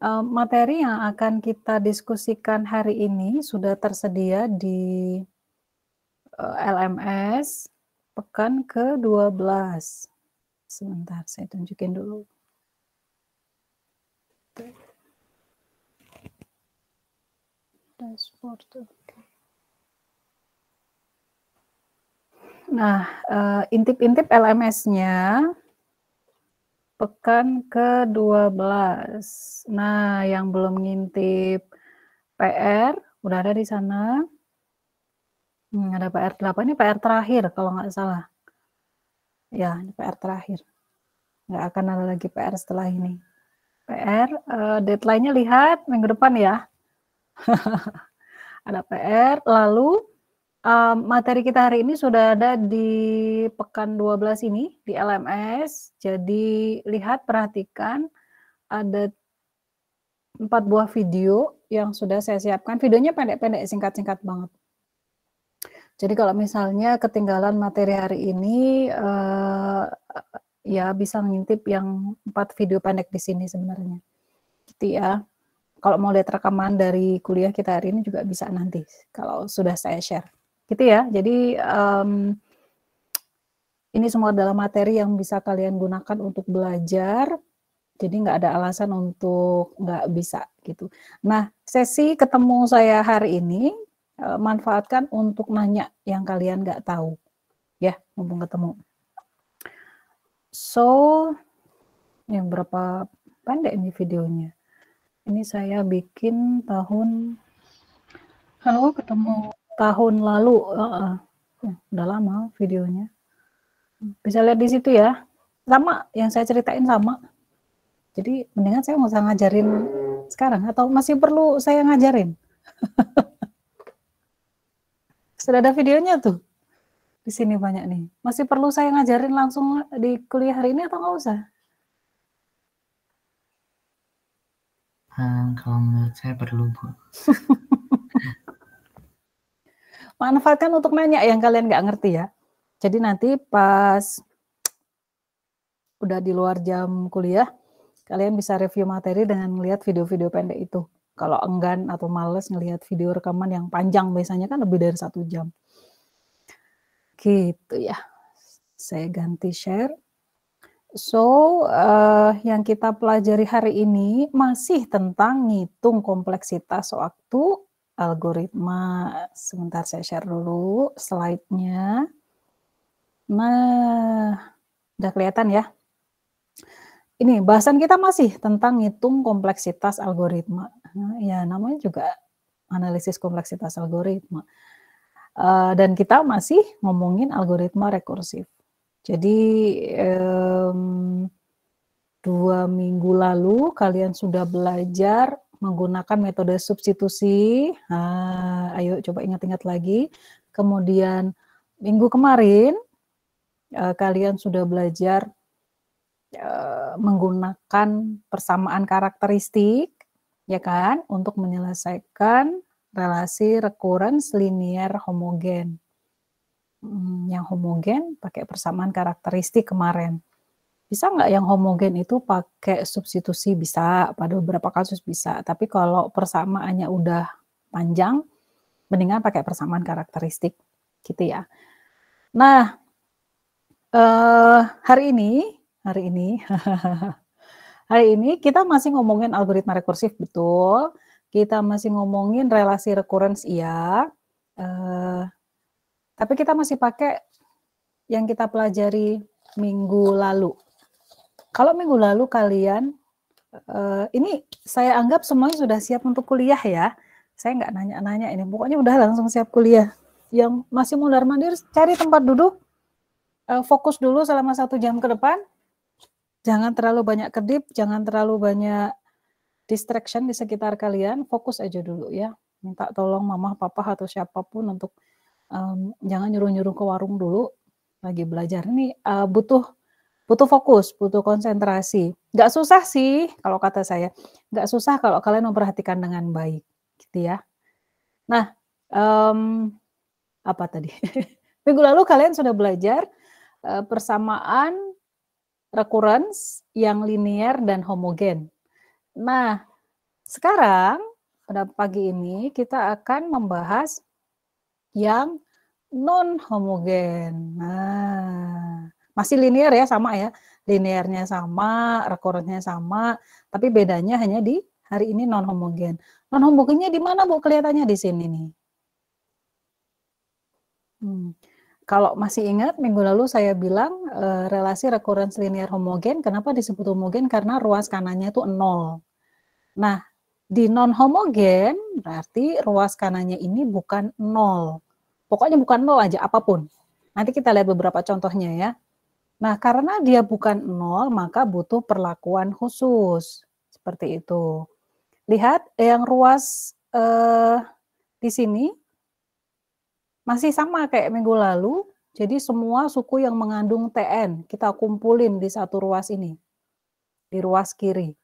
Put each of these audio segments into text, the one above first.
Materi yang akan kita diskusikan hari ini sudah tersedia di LMS pekan ke-12. Sebentar, saya tunjukin dulu. Dashboard, oke. Nah, intip-intip LMS-nya pekan ke-12. Nah, yang belum ngintip PR, udah ada di sana. Ada PR 8, ini PR terakhir kalau nggak salah. Ya, ini PR terakhir. Nggak akan ada lagi PR setelah ini. PR, deadline-nya lihat minggu depan ya. Ada PR, lalu materi kita hari ini sudah ada di pekan 12 ini, di LMS. Jadi lihat, perhatikan, ada 4 buah video yang sudah saya siapkan. Videonya pendek-pendek, singkat-singkat banget. Jadi kalau misalnya ketinggalan materi hari ini, ya bisa ngintip yang 4 video pendek di sini sebenarnya. Gitu ya. Kalau mau lihat rekaman dari kuliah kita hari ini juga bisa nanti, kalau sudah saya share. Gitu ya. Jadi ini semua adalah materi yang bisa kalian gunakan untuk belajar. Jadi nggak ada alasan untuk nggak bisa gitu. Nah, sesi ketemu saya hari ini manfaatkan untuk nanya yang kalian nggak tahu, ya, mumpung ketemu. So, ini berapa pendek ini videonya? Ini saya bikin tahun lalu, udah lama videonya. Bisa lihat di situ ya, sama yang saya ceritain sama. Jadi mendingan saya nggak usah ngajarin sekarang, atau masih perlu saya ngajarin? Sudah ada videonya tuh. Di sini banyak nih. Masih perlu saya ngajarin langsung di kuliah hari ini atau nggak usah? Kalau menurut saya perlu, Bu. Manfaatkan untuk nanya yang kalian nggak ngerti ya. Jadi nanti pas udah di luar jam kuliah, kalian bisa review materi dengan melihat video-video pendek itu. Kalau enggan atau males ngelihat video rekaman yang panjang, biasanya kan lebih dari 1 jam. Gitu ya. Saya ganti share. So, yang kita pelajari hari ini masih tentang ngitung kompleksitas waktu algoritma. Sebentar saya share dulu slide-nya. Nah, udah kelihatan ya? Ini bahasan kita masih tentang ngitung kompleksitas algoritma. Nah, ya namanya juga analisis kompleksitas algoritma. Dan kita masih ngomongin algoritma rekursif. Jadi 2 minggu lalu kalian sudah belajar menggunakan metode substitusi. Nah, ayo coba ingat-ingat lagi. Kemudian minggu kemarin kalian sudah belajar menggunakan persamaan karakteristik, ya kan, untuk menyelesaikan relasi recurrence linear homogen. Yang homogen pakai persamaan karakteristik kemarin. Bisa nggak yang homogen itu pakai substitusi? Bisa, pada beberapa kasus bisa. Tapi kalau persamaannya udah panjang, mendingan pakai persamaan karakteristik, gitu ya. Nah, hari ini kita masih ngomongin algoritma rekursif, betul. Kita masih ngomongin relasi recurrence, iya. Tapi kita masih pakai yang kita pelajari minggu lalu. Kalau minggu lalu kalian, ini saya anggap semuanya sudah siap untuk kuliah ya. Saya nggak nanya-nanya ini, pokoknya udah langsung siap kuliah. Yang masih mundar-mandir, cari tempat duduk, fokus dulu selama 1 jam ke depan. Jangan terlalu banyak kedip, jangan terlalu banyak distraction di sekitar kalian, fokus aja dulu ya. Minta tolong mama, papa, atau siapapun untuk jangan nyuruh-nyuruh ke warung dulu, lagi belajar. Ini butuh fokus, butuh konsentrasi. Nggak susah sih kalau kata saya, nggak susah kalau kalian memperhatikan dengan baik, gitu ya. Nah, apa tadi? Minggu lalu kalian sudah belajar persamaan recurrence yang linear dan homogen. Nah, Sekarang pada pagi ini kita akan membahas yang non homogen. Nah, masih linear ya, sama ya. Linearnya sama, rekornya sama, tapi bedanya hanya di hari ini non homogen. Non homogennya di mana Bu? Kelihatannya di sini nih. Kalau masih ingat minggu lalu saya bilang relasi recurrence linear homogen, kenapa disebut homogen? Karena ruas kanannya itu 0. Nah, di non homogen berarti ruas kanannya ini bukan 0. Pokoknya bukan 0 aja, apapun. Nanti kita lihat beberapa contohnya ya. Nah, karena dia bukan 0, maka butuh perlakuan khusus. Seperti itu. Lihat yang ruas di sini masih sama kayak minggu lalu, jadi semua suku yang mengandung TN kita kumpulin di satu ruas ini, di ruas kiri.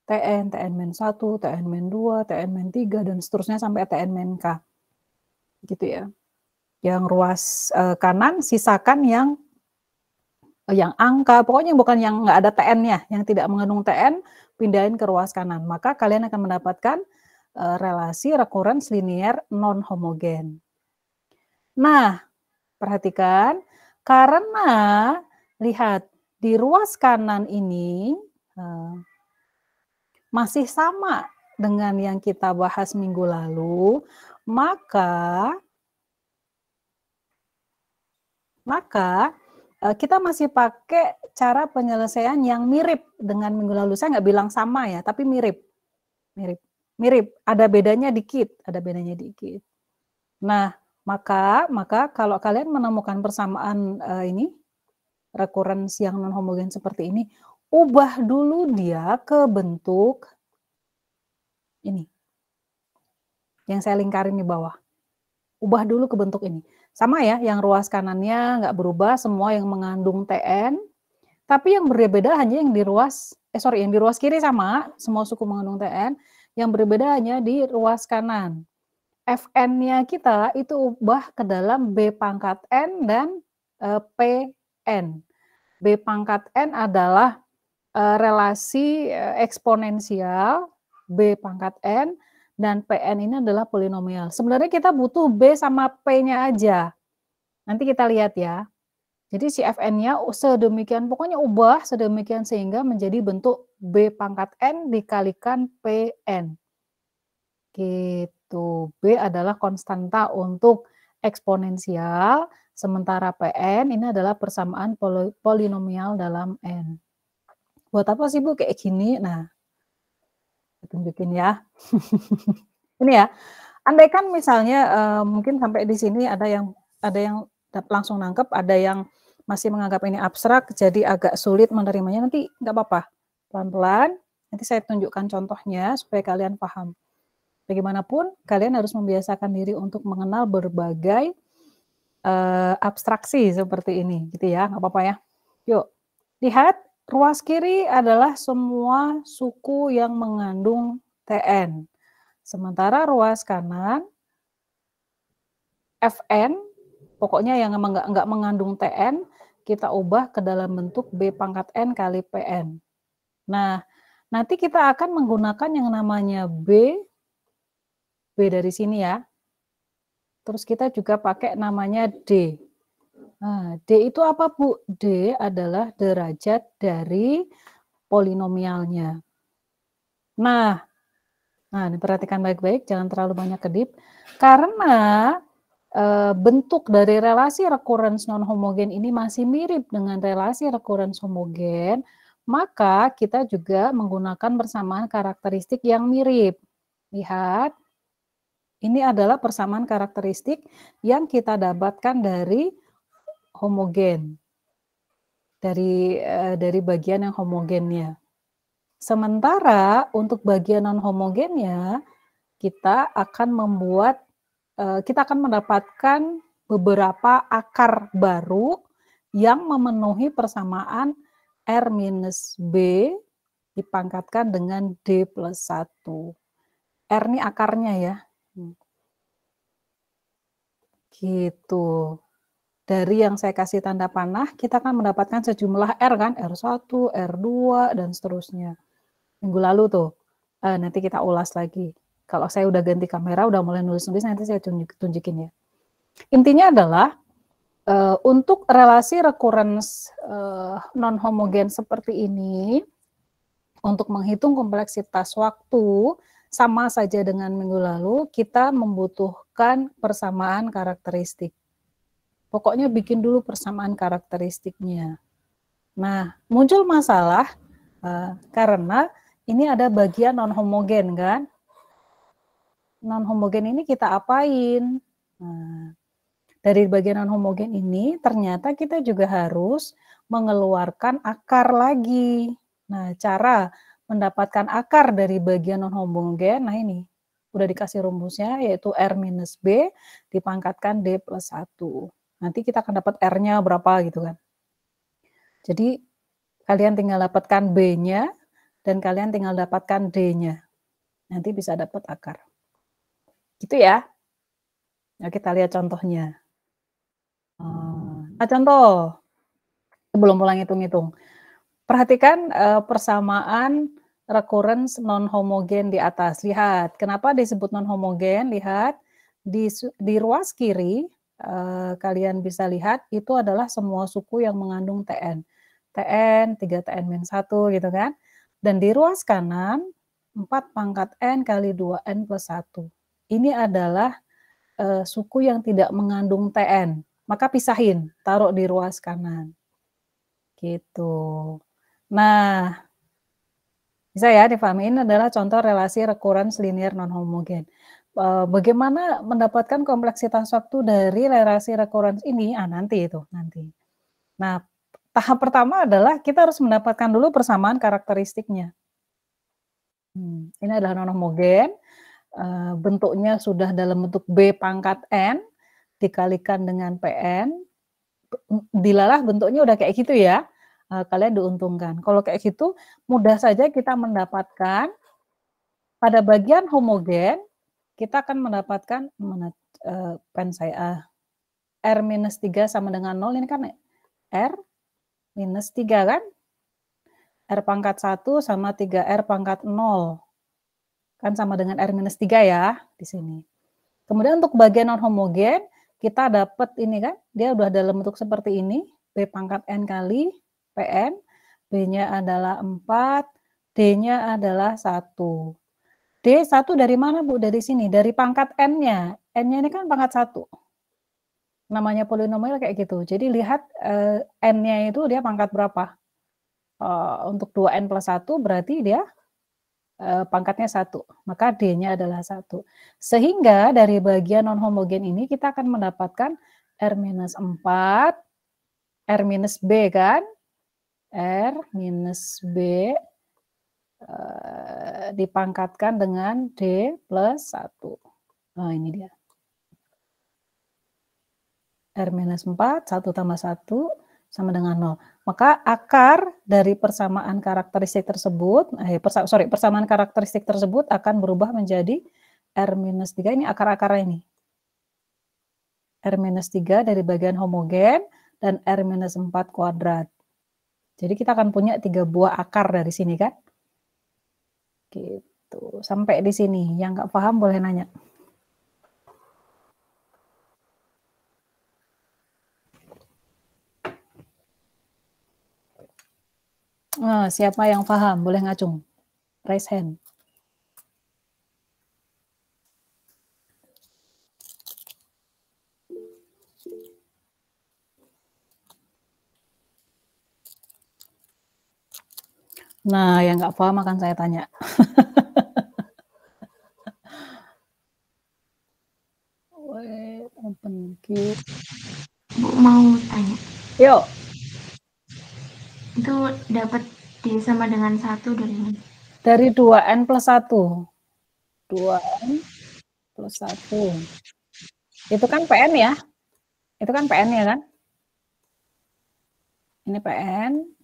TN, TN-1, TN-2, TN-3, dan seterusnya sampai TN-K. Gitu ya. Yang ruas kanan sisakan yang angka, pokoknya bukan yang nggak ada TN-nya, yang tidak mengandung TN, pindahin ke ruas kanan. Maka kalian akan mendapatkan relasi recurrence linear non homogen. Nah, perhatikan, karena lihat di ruas kanan ini masih sama dengan yang kita bahas minggu lalu, maka kita masih pakai cara penyelesaian yang mirip dengan minggu lalu. Saya nggak bilang sama ya, tapi mirip. Ada bedanya dikit, Nah, maka kalau kalian menemukan persamaan ini recurrence yang non homogen seperti ini, ubah dulu dia ke bentuk ini. Yang saya lingkarin di bawah. Ubah dulu ke bentuk ini. Sama ya, yang ruas kanannya nggak berubah, semua yang mengandung TN, tapi yang berbeda hanya yang di ruas, yang di ruas kiri sama, semua suku mengandung TN, yang berbeda hanya di ruas kanan. Fn-nya kita itu ubah ke dalam B pangkat N dan Pn. B pangkat N adalah relasi eksponensial, B pangkat N, dan Pn ini adalah polinomial. Sebenarnya kita butuh B sama P-nya aja. Nanti kita lihat ya. Jadi si Fn-nya sedemikian, pokoknya ubah sedemikian sehingga menjadi bentuk B pangkat N dikalikan Pn. Gitu. B adalah konstanta untuk eksponensial, sementara Pn ini adalah persamaan polinomial dalam N. Buat apa sih Bu kayak gini? Nah, tunjukin ya. Ini ya. Andaikan misalnya mungkin sampai di sini ada yang langsung nangkep, ada yang masih menganggap ini abstrak, jadi agak sulit menerimanya, nanti nggak apa-apa. Pelan-pelan, nanti saya tunjukkan contohnya supaya kalian paham. Bagaimanapun, kalian harus membiasakan diri untuk mengenal berbagai abstraksi seperti ini, gitu ya, nggak apa-apa ya. Yuk, lihat, ruas kiri adalah semua suku yang mengandung TN. Sementara ruas kanan, Fn, pokoknya yang nggak mengandung TN, kita ubah ke dalam bentuk B pangkat N kali Pn. Nah, nanti kita akan menggunakan yang namanya B dari sini ya. Terus kita juga pakai namanya D. Nah, D itu apa Bu? D adalah derajat dari polinomialnya. Nah, ini perhatikan baik-baik, jangan terlalu banyak kedip. Karena bentuk dari relasi recurrence non homogen ini masih mirip dengan relasi recurrence homogen, maka kita juga menggunakan persamaan karakteristik yang mirip. Lihat, ini adalah persamaan karakteristik yang kita dapatkan dari homogen, dari bagian yang homogennya. Sementara untuk bagian non homogennya, kita akan mendapatkan beberapa akar baru yang memenuhi persamaan R-B dipangkatkan dengan D plus 1. R ini akarnya ya. Gitu. Dari yang saya kasih tanda panah, kita akan mendapatkan sejumlah R kan, R1, R2, dan seterusnya. Minggu lalu tuh. Nanti kita ulas lagi. Kalau saya udah ganti kamera, udah mulai nulis-nulis, nanti saya tunjukin ya. Intinya adalah untuk relasi recurrence non-homogen seperti ini, untuk menghitung kompleksitas waktu sama saja dengan minggu lalu, kita membutuhkan persamaan karakteristik. Pokoknya bikin dulu persamaan karakteristiknya. Nah, muncul masalah karena ini ada bagian non-homogen kan? Non-homogen ini kita apain? Nah, dari bagian non-homogen ini ternyata kita juga harus mengeluarkan akar lagi. Nah, cara mendapatkan akar dari bagian non-homogen, nah ini udah dikasih rumusnya, yaitu R minus B dipangkatkan D plus 1. Nanti kita akan dapat R-nya berapa gitu kan. Jadi kalian tinggal dapatkan B-nya dan kalian tinggal dapatkan D-nya. Nanti bisa dapat akar. Gitu ya. Nah, kita lihat contohnya. Nah, contoh. Sebelum pulang hitung-hitung. Perhatikan persamaan recurrence non-homogen di atas. Lihat, kenapa disebut non-homogen? Lihat, di ruas kiri, kalian bisa lihat, itu adalah semua suku yang mengandung TN. TN, 3TN-1 gitu kan. Dan di ruas kanan, 4 pangkat N kali 2N plus 1. Ini adalah suku yang tidak mengandung TN. Maka pisahin, taruh di ruas kanan. Gitu. Nah, bisa ya dipahami, ini adalah contoh relasi recurrence linear non-homogen. Bagaimana mendapatkan kompleksitas waktu dari relasi recurrence ini? Nanti itu, nanti. Nah, tahap pertama adalah kita harus mendapatkan dulu persamaan karakteristiknya. Ini adalah non-homogen, bentuknya sudah dalam bentuk B pangkat N, dikalikan dengan PN, dilalah bentuknya udah kayak gitu ya, kalian diuntungkan. Kalau kayak gitu, mudah saja kita mendapatkan pada bagian homogen, kita akan mendapatkan, pen saya, R-3 sama dengan 0, ini kan R-3 kan? R pangkat 1 sama 3R pangkat 0. Kan sama dengan R-3 ya, di sini. Kemudian untuk bagian non-homogen, kita dapat ini kan, dia udah dalam bentuk seperti ini, B pangkat N kali PN, B-nya adalah 4, D-nya adalah 1. D1 dari mana Bu? Dari sini, dari pangkat N-nya. N-nya ini kan pangkat 1. Namanya polinomial kayak gitu. Jadi lihat N-nya itu dia pangkat berapa. Untuk 2N plus 1 berarti dia pangkatnya 1. Maka D-nya adalah 1. Sehingga dari bagian non-homogen ini kita akan mendapatkan R-4, R-B kan? R-B dipangkatkan dengan D plus 1. Nah, ini dia. R-4, 1 tambah 1, sama dengan 0. Maka akar dari persamaan karakteristik tersebut, persamaan karakteristik tersebut akan berubah menjadi R-3, ini akar-akarnya ini. R-3 dari bagian homogen, dan R-4 kuadrat. Jadi kita akan punya 3 buah akar dari sini kan. Gitu. Sampai di sini. Yang nggak paham boleh nanya. Siapa yang paham? Boleh ngacung. Raise hand. Nah, yang nggak paham akan saya tanya. Wait, open queue. Bu mau tanya. Yuk. Itu dapat D sama dengan 1 dari ini. Dari 2N plus 1. 2N plus 1. Itu kan PN ya? Itu kan PN ya kan? Ini PN.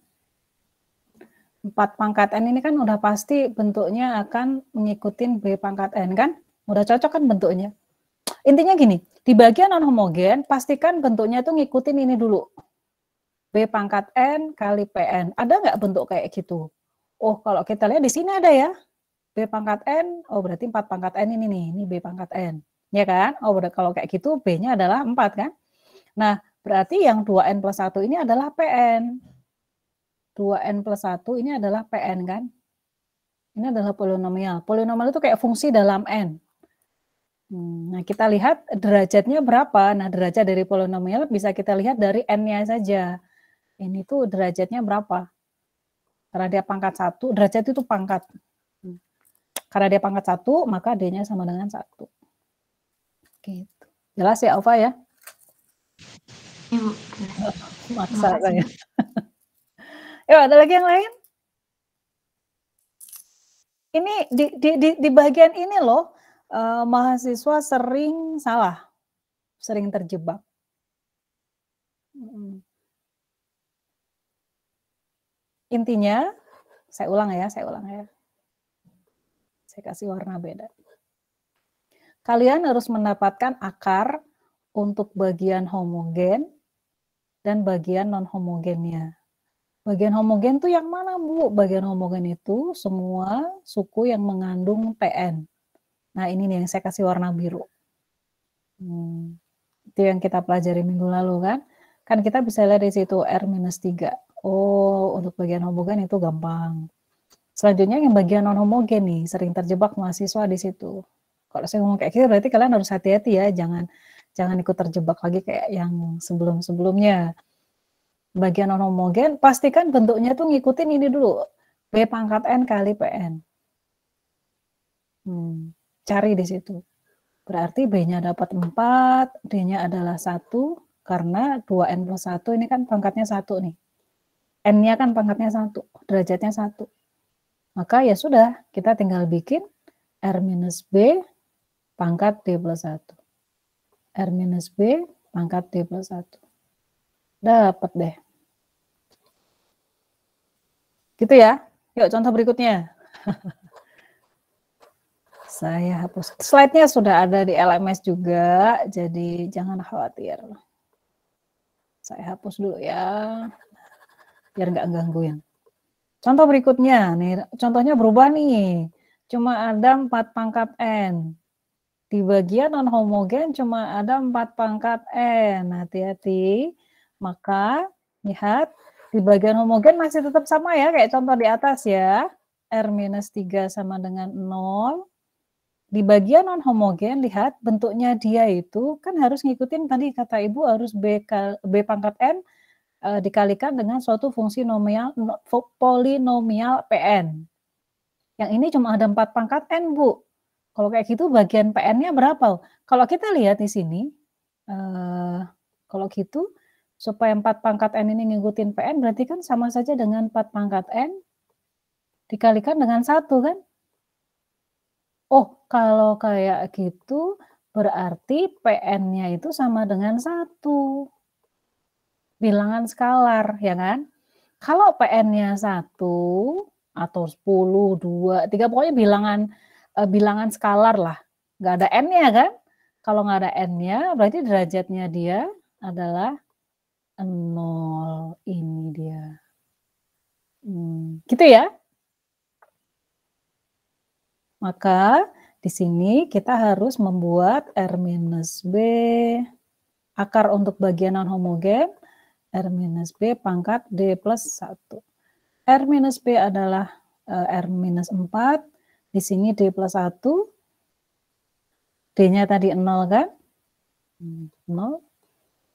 4 pangkat N ini kan udah pasti bentuknya akan mengikuti B pangkat N kan? Udah cocok kan bentuknya? Intinya gini, di bagian non-homogen, pastikan bentuknya itu ngikutin ini dulu. B pangkat N kali PN. Ada nggak bentuk kayak gitu? Oh, kalau kita lihat di sini ada ya. B pangkat N, oh berarti 4 pangkat N ini nih, ini B pangkat N. Ya kan? Oh kalau kayak gitu B-nya adalah 4 kan? Nah, berarti yang 2N plus 1 ini adalah PN. 2N plus 1 ini adalah PN kan? Ini adalah polinomial. Polinomial itu kayak fungsi dalam N. Nah, kita lihat derajatnya berapa. Nah, derajat dari polinomial bisa kita lihat dari N-nya saja. Ini tuh derajatnya berapa. Karena dia pangkat 1, derajat itu pangkat. Karena dia pangkat 1, maka D-nya sama dengan 1. Gitu. Jelas ya, Ova ya? Ibu. Maksa saya. Yuk, ada lagi yang lain? Ini di bagian ini loh, mahasiswa sering salah, sering terjebak. Intinya, saya ulang ya. Saya kasih warna beda. Kalian harus mendapatkan akar untuk bagian homogen dan bagian non-homogennya. Bagian homogen itu yang mana, Bu? Bagian homogen itu semua suku yang mengandung PN. Nah, ini nih yang saya kasih warna biru. Itu yang kita pelajari minggu lalu kan. Kan kita bisa lihat di situ R-3. Oh, untuk bagian homogen itu gampang. Selanjutnya yang bagian non-homogen nih, sering terjebak mahasiswa di situ. Kalau saya ngomong kayak gitu berarti kalian harus hati-hati ya, jangan ikut terjebak lagi kayak yang sebelum-sebelumnya. Bagian non-homogen, pastikan bentuknya tuh ngikutin ini dulu, B pangkat N kali PN. Cari di situ. Berarti B-nya dapat 4, D-nya adalah 1, karena 2N plus 1 ini kan pangkatnya 1 nih. N-nya kan pangkatnya 1, derajatnya 1. Maka ya sudah, kita tinggal bikin R minus B pangkat D plus 1. R minus B pangkat D plus 1. Dapat deh. Gitu ya. Yuk contoh berikutnya. Saya hapus. Slide-nya sudah ada di LMS juga, jadi jangan khawatir. Saya hapus dulu ya, biar nggak gangguin. Contoh berikutnya, nih contohnya berubah nih. Cuma ada 4 pangkat N. Di bagian non-homogen cuma ada 4 pangkat N. Hati-hati. Maka, lihat, di bagian homogen masih tetap sama ya, kayak contoh di atas ya. R-3 sama dengan 0. Di bagian non-homogen, lihat bentuknya dia itu kan harus ngikutin tadi kata Ibu harus B pangkat N dikalikan dengan suatu fungsi polinomial PN. Yang ini cuma ada 4 pangkat N, Bu. Kalau kayak gitu bagian PN-nya berapa? Kalau kita lihat di sini, kalau gitu, supaya 4 pangkat N ini ngikutin PN, berarti kan sama saja dengan 4 pangkat N dikalikan dengan 1, kan? Oh, kalau kayak gitu, berarti PN-nya itu sama dengan 1. Bilangan skalar, ya kan? Kalau PN-nya 1, atau 10, 2, 3, pokoknya bilangan skalar lah. Nggak ada N-nya kan? Kalau nggak ada N-nya, berarti derajatnya dia adalah 0. Ini dia. Gitu ya. Maka di sini kita harus membuat R-B, akar untuk bagian non-homogen, R-B pangkat D plus 1. R-B adalah R-4, di sini D plus 1, D-nya tadi 0 kan? 0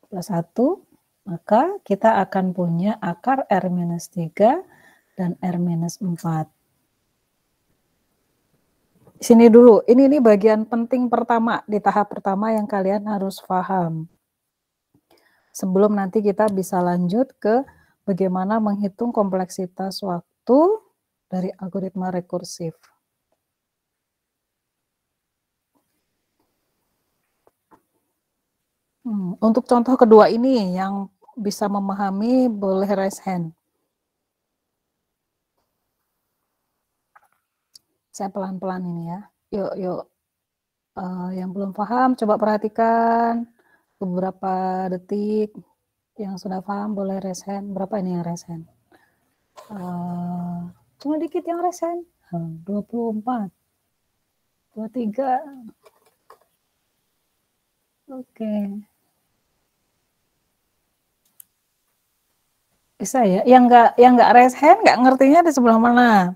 plus 1, maka kita akan punya akar R-3 dan R-4. Sini dulu, ini bagian penting pertama di tahap pertama yang kalian harus paham. Sebelum nanti kita bisa lanjut ke bagaimana menghitung kompleksitas waktu dari algoritma rekursif. Untuk contoh kedua ini yang bisa memahami boleh raise hand. Saya pelan-pelan ini ya. Yuk. Yang belum paham coba perhatikan beberapa detik. Yang sudah paham boleh raise hand. Berapa ini yang raise hand? Cuma dikit yang raise hand. 24, 23. Oke. Bisa ya? Yang nggak raise hand nggak ngertinya di sebelah mana?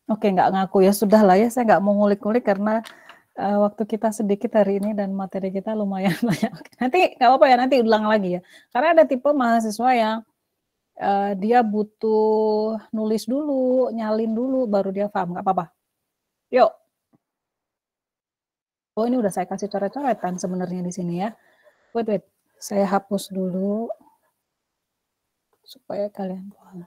Oke, nggak ngaku ya, sudah lah ya, saya nggak mau ngulik-ngulik karena waktu kita sedikit hari ini dan materi kita lumayan banyak. Nanti nggak apa-apa ya, nanti ulang lagi ya. Karena ada tipe mahasiswa yang dia butuh nulis dulu, nyalin dulu, baru dia paham, nggak apa-apa. Yuk. Oh, ini udah saya kasih coret-coretan sebenarnya di sini ya. Wait, saya hapus dulu supaya kalian paham.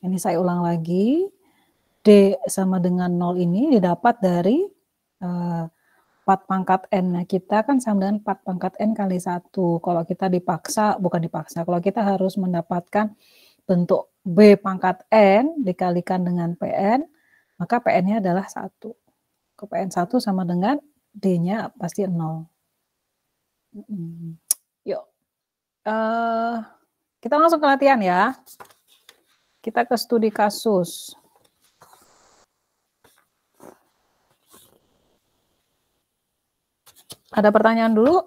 Ini saya ulang lagi. D sama dengan 0 ini didapat dari 4 pangkat N. Nah, kita kan sama dengan 4 pangkat N kali 1. Kalau kita dipaksa, bukan dipaksa, kalau kita harus mendapatkan bentuk B pangkat N dikalikan dengan PN, maka PN-nya adalah 1. Ke PN 1 sama dengan D-nya pasti 0. Yuk. Kita langsung ke latihan ya. Kita ke studi kasus. Ada pertanyaan dulu?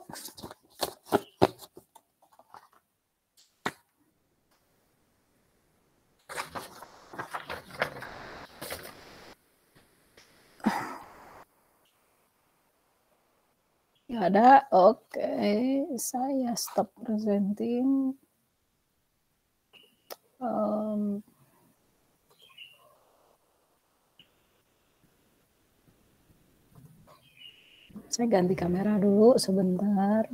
Ya ada, oke. Saya stop presenting. Saya ganti kamera dulu sebentar.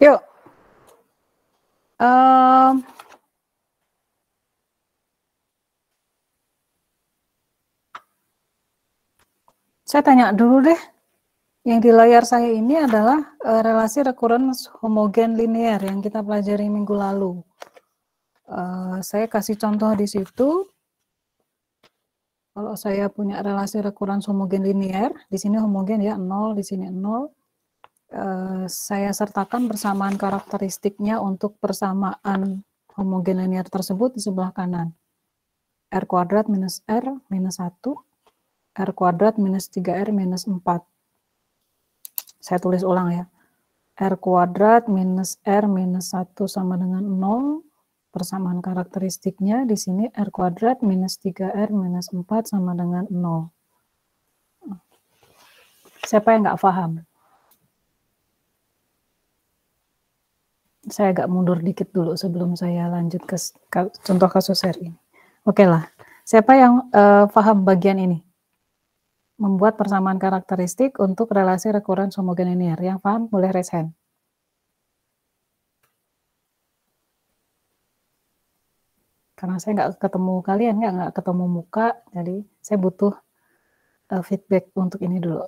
Yuk. Saya tanya dulu deh. Yang di layar saya ini adalah relasi recurrence homogen linear yang kita pelajari minggu lalu. Saya kasih contoh di situ. Kalau saya punya relasi recurrence homogen linear, di sini homogen ya 0, di sini 0. Saya sertakan persamaan karakteristiknya untuk persamaan homogen linear tersebut di sebelah kanan. R kuadrat minus R minus 1, R kuadrat minus 3R minus 4. Saya tulis ulang ya. R kuadrat minus R minus 1 sama dengan 0. Persamaan karakteristiknya di sini R kuadrat minus 3R minus 4 sama dengan 0. Siapa yang nggak paham? Saya agak mundur dikit dulu sebelum saya lanjut ke contoh kasus seri ini. Oke lah. Siapa yang paham bagian ini? Membuat persamaan karakteristik untuk relasi recurrence homogen linear. Yang paham boleh raise hand. Karena saya nggak ketemu kalian, nggak ketemu muka, jadi saya butuh feedback untuk ini dulu.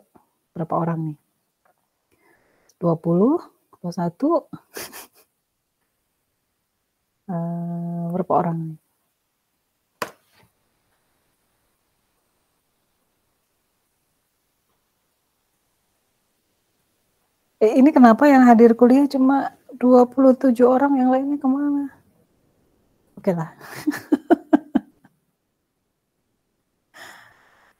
Berapa orang nih? 20, 21, berapa orang nih? Ini kenapa yang hadir kuliah cuma 27 orang, yang lainnya kemana? Oke lah.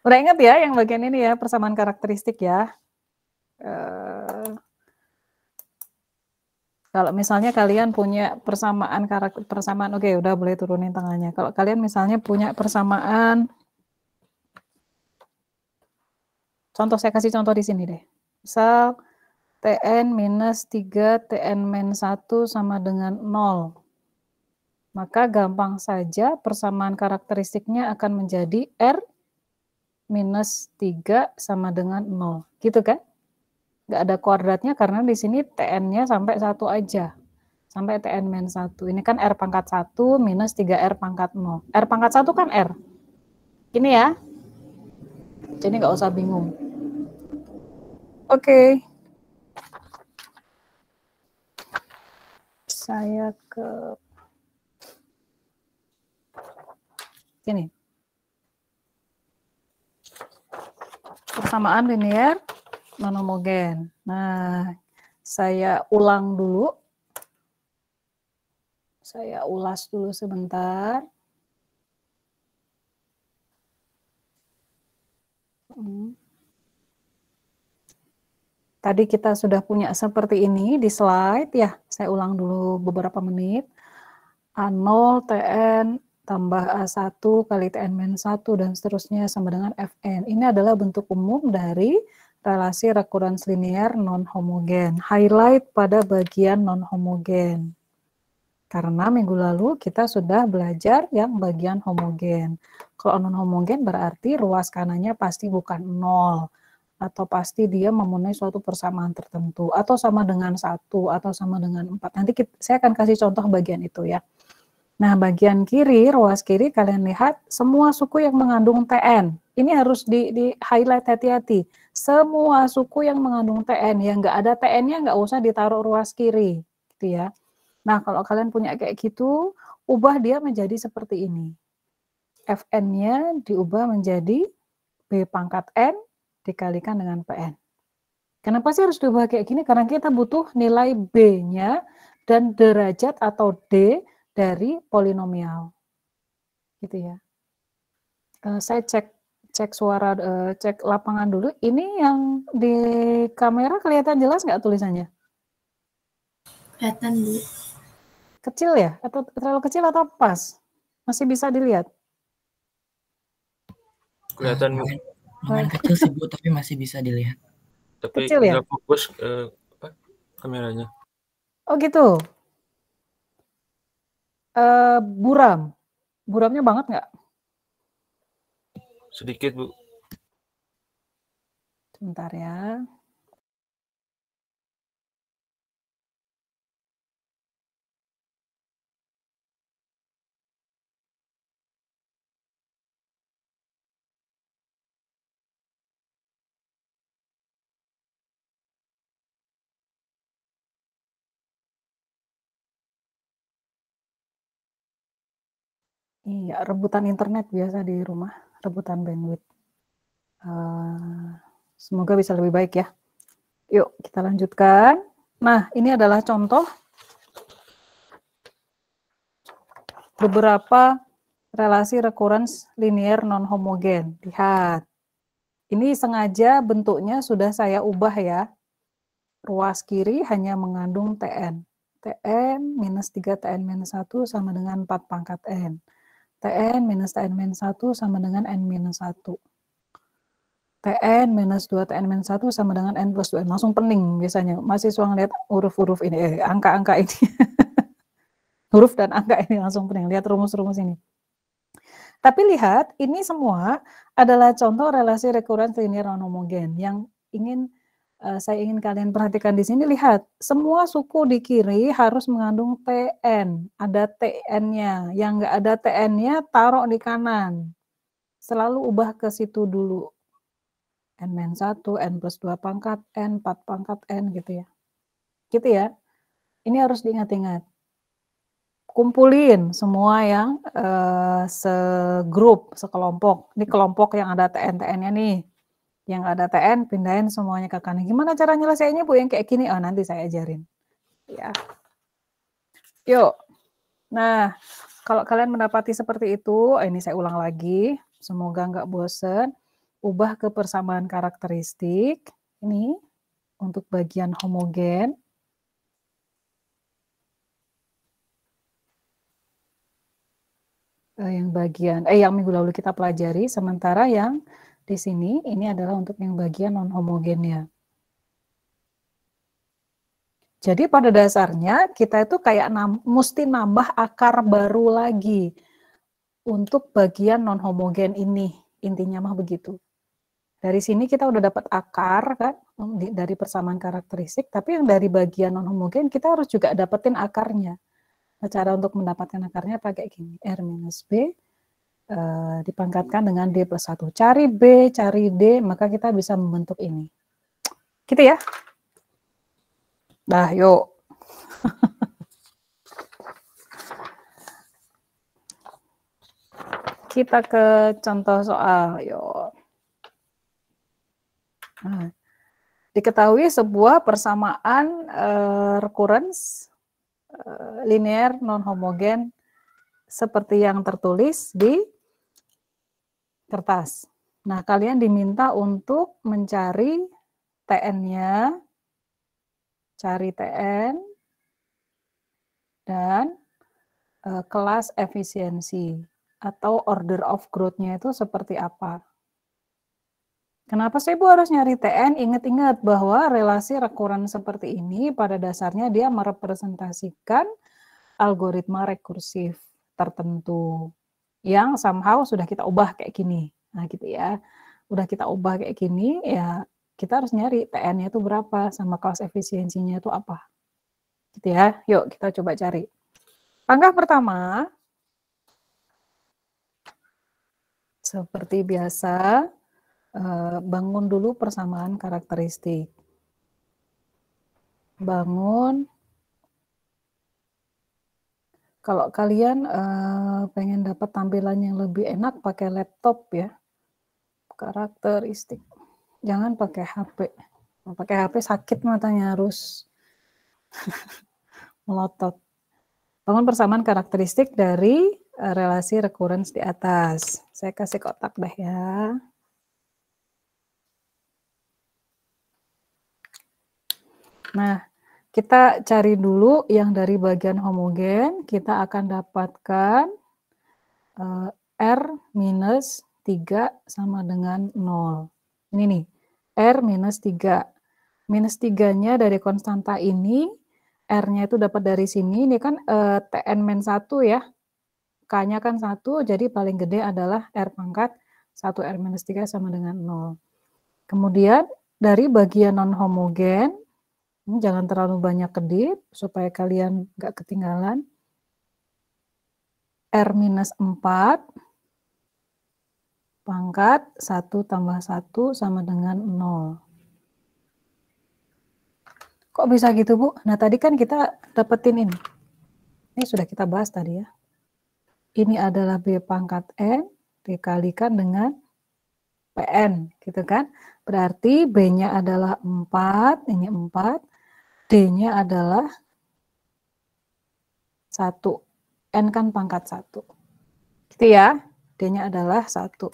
Udah ingat ya yang bagian ini ya, persamaan karakteristik ya. Kalau misalnya kalian punya persamaan oke, udah boleh turunin tangannya. Kalau kalian misalnya punya persamaan, contoh saya kasih contoh di sini deh. Misal Tn minus 3 Tn min 1 sama dengan 0. Maka gampang saja persamaan karakteristiknya akan menjadi R minus 3 sama dengan 0. Gitu kan? Nggak ada kuadratnya karena di sini Tn-nya sampai 1 aja. Sampai Tn min 1. Ini kan R pangkat 1 minus 3R pangkat 0. R pangkat 1 kan R. Ini ya. Jadi nggak usah bingung. Oke. Saya ke sini. Persamaan linear non-homogen. Nah, saya ulang dulu. Saya ulas dulu sebentar. Tadi kita sudah punya seperti ini di slide ya. Saya ulang dulu beberapa menit. A0 Tn tambah A1 kali Tn-1 dan seterusnya sama dengan Fn. Ini adalah bentuk umum dari relasi rekurens linear non-homogen. Highlight pada bagian non-homogen. Karena minggu lalu kita sudah belajar yang bagian homogen. Kalau non-homogen berarti ruas kanannya pasti bukan 0. Atau pasti dia memenuhi suatu persamaan tertentu. Atau sama dengan 1, atau sama dengan 4. Nanti saya akan kasih contoh bagian itu ya. Nah, bagian kiri, ruas kiri, kalian lihat semua suku yang mengandung Tn. Ini harus di-highlight hati-hati. Semua suku yang mengandung Tn, yang nggak ada Tn-nya nggak usah ditaruh ruas kiri. Gitu ya. Nah, kalau kalian punya kayak gitu, ubah dia menjadi seperti ini. Fn-nya diubah menjadi B pangkat N dikalikan dengan Pn. Kenapa sih harus diubah kayak gini? Karena kita butuh nilai B-nya dan derajat atau D dari polinomial. Gitu ya. Saya cek suara, cek lapangan dulu. Ini yang di kamera kelihatan jelas nggak tulisannya? Kelihatan, Bu. Kecil ya? Atau terlalu kecil atau pas? Masih bisa dilihat? Kelihatan lumayan kecil sih Bu, tapi masih bisa dilihat. Tapi kecil ya? nggak fokus kameranya. Oh gitu. Buram. Buramnya banget nggak? Sedikit, Bu. Sebentar ya. Iya, rebutan internet biasa di rumah, rebutan bandwidth. Semoga bisa lebih baik ya. Yuk, kita lanjutkan. Nah, ini adalah contoh beberapa relasi rekurens linear non-homogen. Lihat. Ini sengaja bentuknya sudah saya ubah ya. Ruas kiri hanya mengandung Tn. Tn minus 3 Tn minus 1 sama dengan 4 pangkat N. Tn minus Tn minus 1 sama dengan N minus 1. Tn minus 2 Tn minus 1 sama dengan N plus 2. Langsung pening biasanya. Mahasiswa ngeliat huruf-huruf ini, angka-angka ini. Huruf dan angka ini langsung pening. Lihat rumus-rumus ini. Tapi lihat, ini semua adalah contoh relasi rekurens linear non-homogen. Yang saya ingin kalian perhatikan di sini, lihat. Semua suku di kiri harus mengandung Tn. Ada Tn-nya. Yang nggak ada Tn-nya, taruh di kanan. Selalu ubah ke situ dulu. N-1, N plus 2 pangkat, N, 4 pangkat N gitu ya. Gitu ya. Ini harus diingat-ingat. Kumpulin semua yang segrup, sekelompok. Ini kelompok yang ada TN-TN-nya nih. Yang ada TN, pindahin semuanya ke kanan. Gimana cara nyelesainnya, Bu? Yang kayak gini? Oh, nanti saya ajarin. Ya. Yuk. Nah, kalau kalian mendapati seperti itu, ini saya ulang lagi. Semoga nggak bosen. Ubah ke persamaan karakteristik. Ini untuk bagian homogen. Yang minggu lalu kita pelajari, sementara yang di sini ini adalah untuk yang bagian non homogennya. Jadi pada dasarnya kita itu kayak mesti nambah akar baru lagi untuk bagian non homogen ini, intinya mah begitu. Dari sini kita udah dapat akar kan dari persamaan karakteristik, tapi yang dari bagian non homogen kita harus juga dapetin akarnya. Nah, cara untuk mendapatkan akarnya pakai gini, R minus B dipangkatkan dengan D plus 1. Cari B, cari D, maka kita bisa membentuk ini. Gitu ya. Dah, yuk. Kita ke contoh soal, yuk. Nah, diketahui sebuah persamaan recurrence linear non-homogen seperti yang tertulis di kertas. Nah, kalian diminta untuk mencari TN-nya, cari TN, dan kelas efisiensi atau order of growth-nya itu seperti apa. Kenapa sih Ibu harus nyari TN? Ingat-ingat bahwa relasi rekuren seperti ini pada dasarnya dia merepresentasikan algoritma rekursif tertentu yang somehow sudah kita ubah kayak gini. Nah gitu ya, udah kita ubah kayak gini, ya kita harus nyari TN-nya itu berapa, sama kelas efisiensinya itu apa. Gitu ya, yuk kita coba cari. Langkah pertama, seperti biasa, bangun dulu persamaan karakteristik. Bangun. Kalau kalian pengen dapat tampilan yang lebih enak, pakai laptop ya. Karakteristik. Jangan pakai HP. Pakai HP sakit matanya, harus melotot. Bangun persamaan karakteristik dari relasi recurrence di atas. Saya kasih kotak deh ya. Nah, kita cari dulu yang dari bagian homogen. Kita akan dapatkan R minus 3 sama dengan 0. Ini nih, R minus 3. Minus 3-nya dari konstanta ini, R-nya itu dapat dari sini. Ini kan TN min 1 ya. K-nya kan 1, jadi paling gede adalah R pangkat 1 R minus 3 sama dengan 0. Kemudian dari bagian non-homogen, jangan terlalu banyak kedip supaya kalian nggak ketinggalan. R minus 4 pangkat 1 tambah 1 sama dengan 0. Kok bisa gitu, Bu? Nah, tadi kan kita dapetin ini. Ini sudah kita bahas tadi ya. Ini adalah B pangkat N dikalikan dengan PN, gitu kan? Berarti B-nya adalah 4, ini 4. D-nya adalah 1. N kan pangkat 1. Gitu ya. D-nya adalah 1.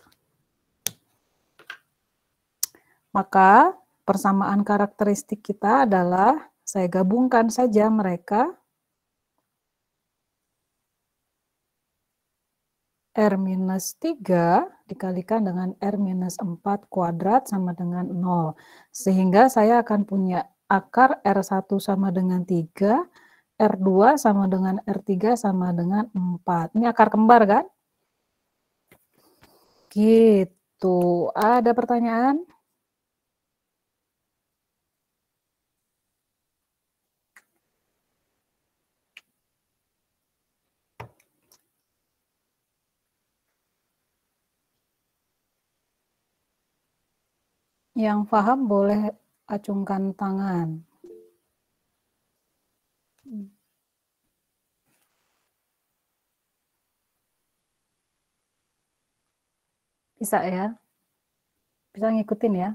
Maka persamaan karakteristik kita adalah, saya gabungkan saja mereka, R minus 3 dikalikan dengan R minus 4 kuadrat sama dengan 0. Sehingga saya akan punya akar R1 sama dengan 3, R2 sama dengan R3 sama dengan 4. Ini akar kembar kan? Gitu. Ada pertanyaan? Yang paham boleh acungkan tangan. Bisa ya? Bisa ngikutin ya?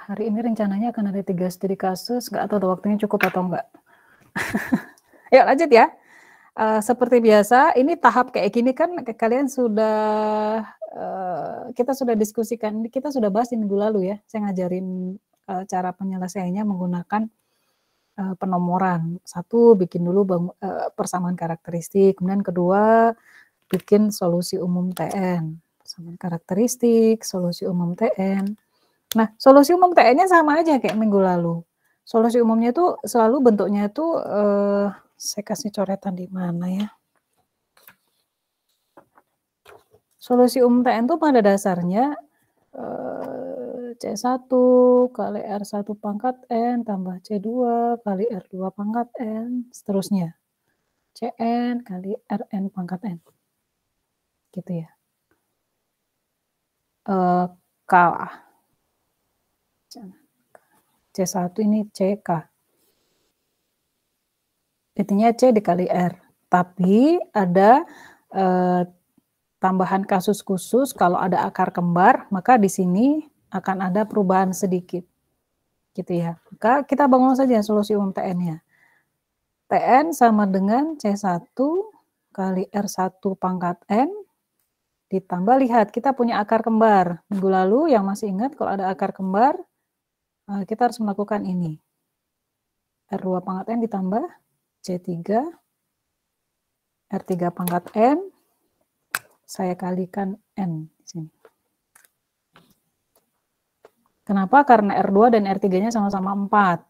Hari ini rencananya akan ada 3 studi kasus, nggak tahu waktunya cukup atau enggak. Yuk lanjut ya. Seperti biasa, ini tahap kayak gini kan kalian sudah, kita sudah diskusikan, kita sudah bahas di minggu lalu ya. Saya ngajarin cara penyelesaiannya menggunakan penomoran. Satu, bikin dulu persamaan karakteristik. Kemudian kedua, bikin solusi umum TN. Persamaan karakteristik, solusi umum TN. Nah, solusi umum TN-nya sama aja kayak minggu lalu. Solusi umumnya itu selalu bentuknya itu, saya kasih coretan di mana ya. Solusi umum TN itu pada dasarnya C1 kali R1 pangkat N tambah C2 kali R2 pangkat N, seterusnya. Cn kali Rn pangkat N. Gitu ya. K. C1 ini CK. Intinya C dikali R. Tapi ada tambahan kasus khusus kalau ada akar kembar, maka di sini akan ada perubahan sedikit. Gitu ya. Maka kita bangun saja solusi umum TN-nya. TN sama dengan C1 kali R1 pangkat N ditambah, lihat kita punya akar kembar. Minggu lalu yang masih ingat kalau ada akar kembar, kita harus melakukan ini. R2 pangkat N ditambah C3, R3 pangkat N, saya kalikan N di sini. Kenapa? Karena R2 dan R3-nya sama-sama 4.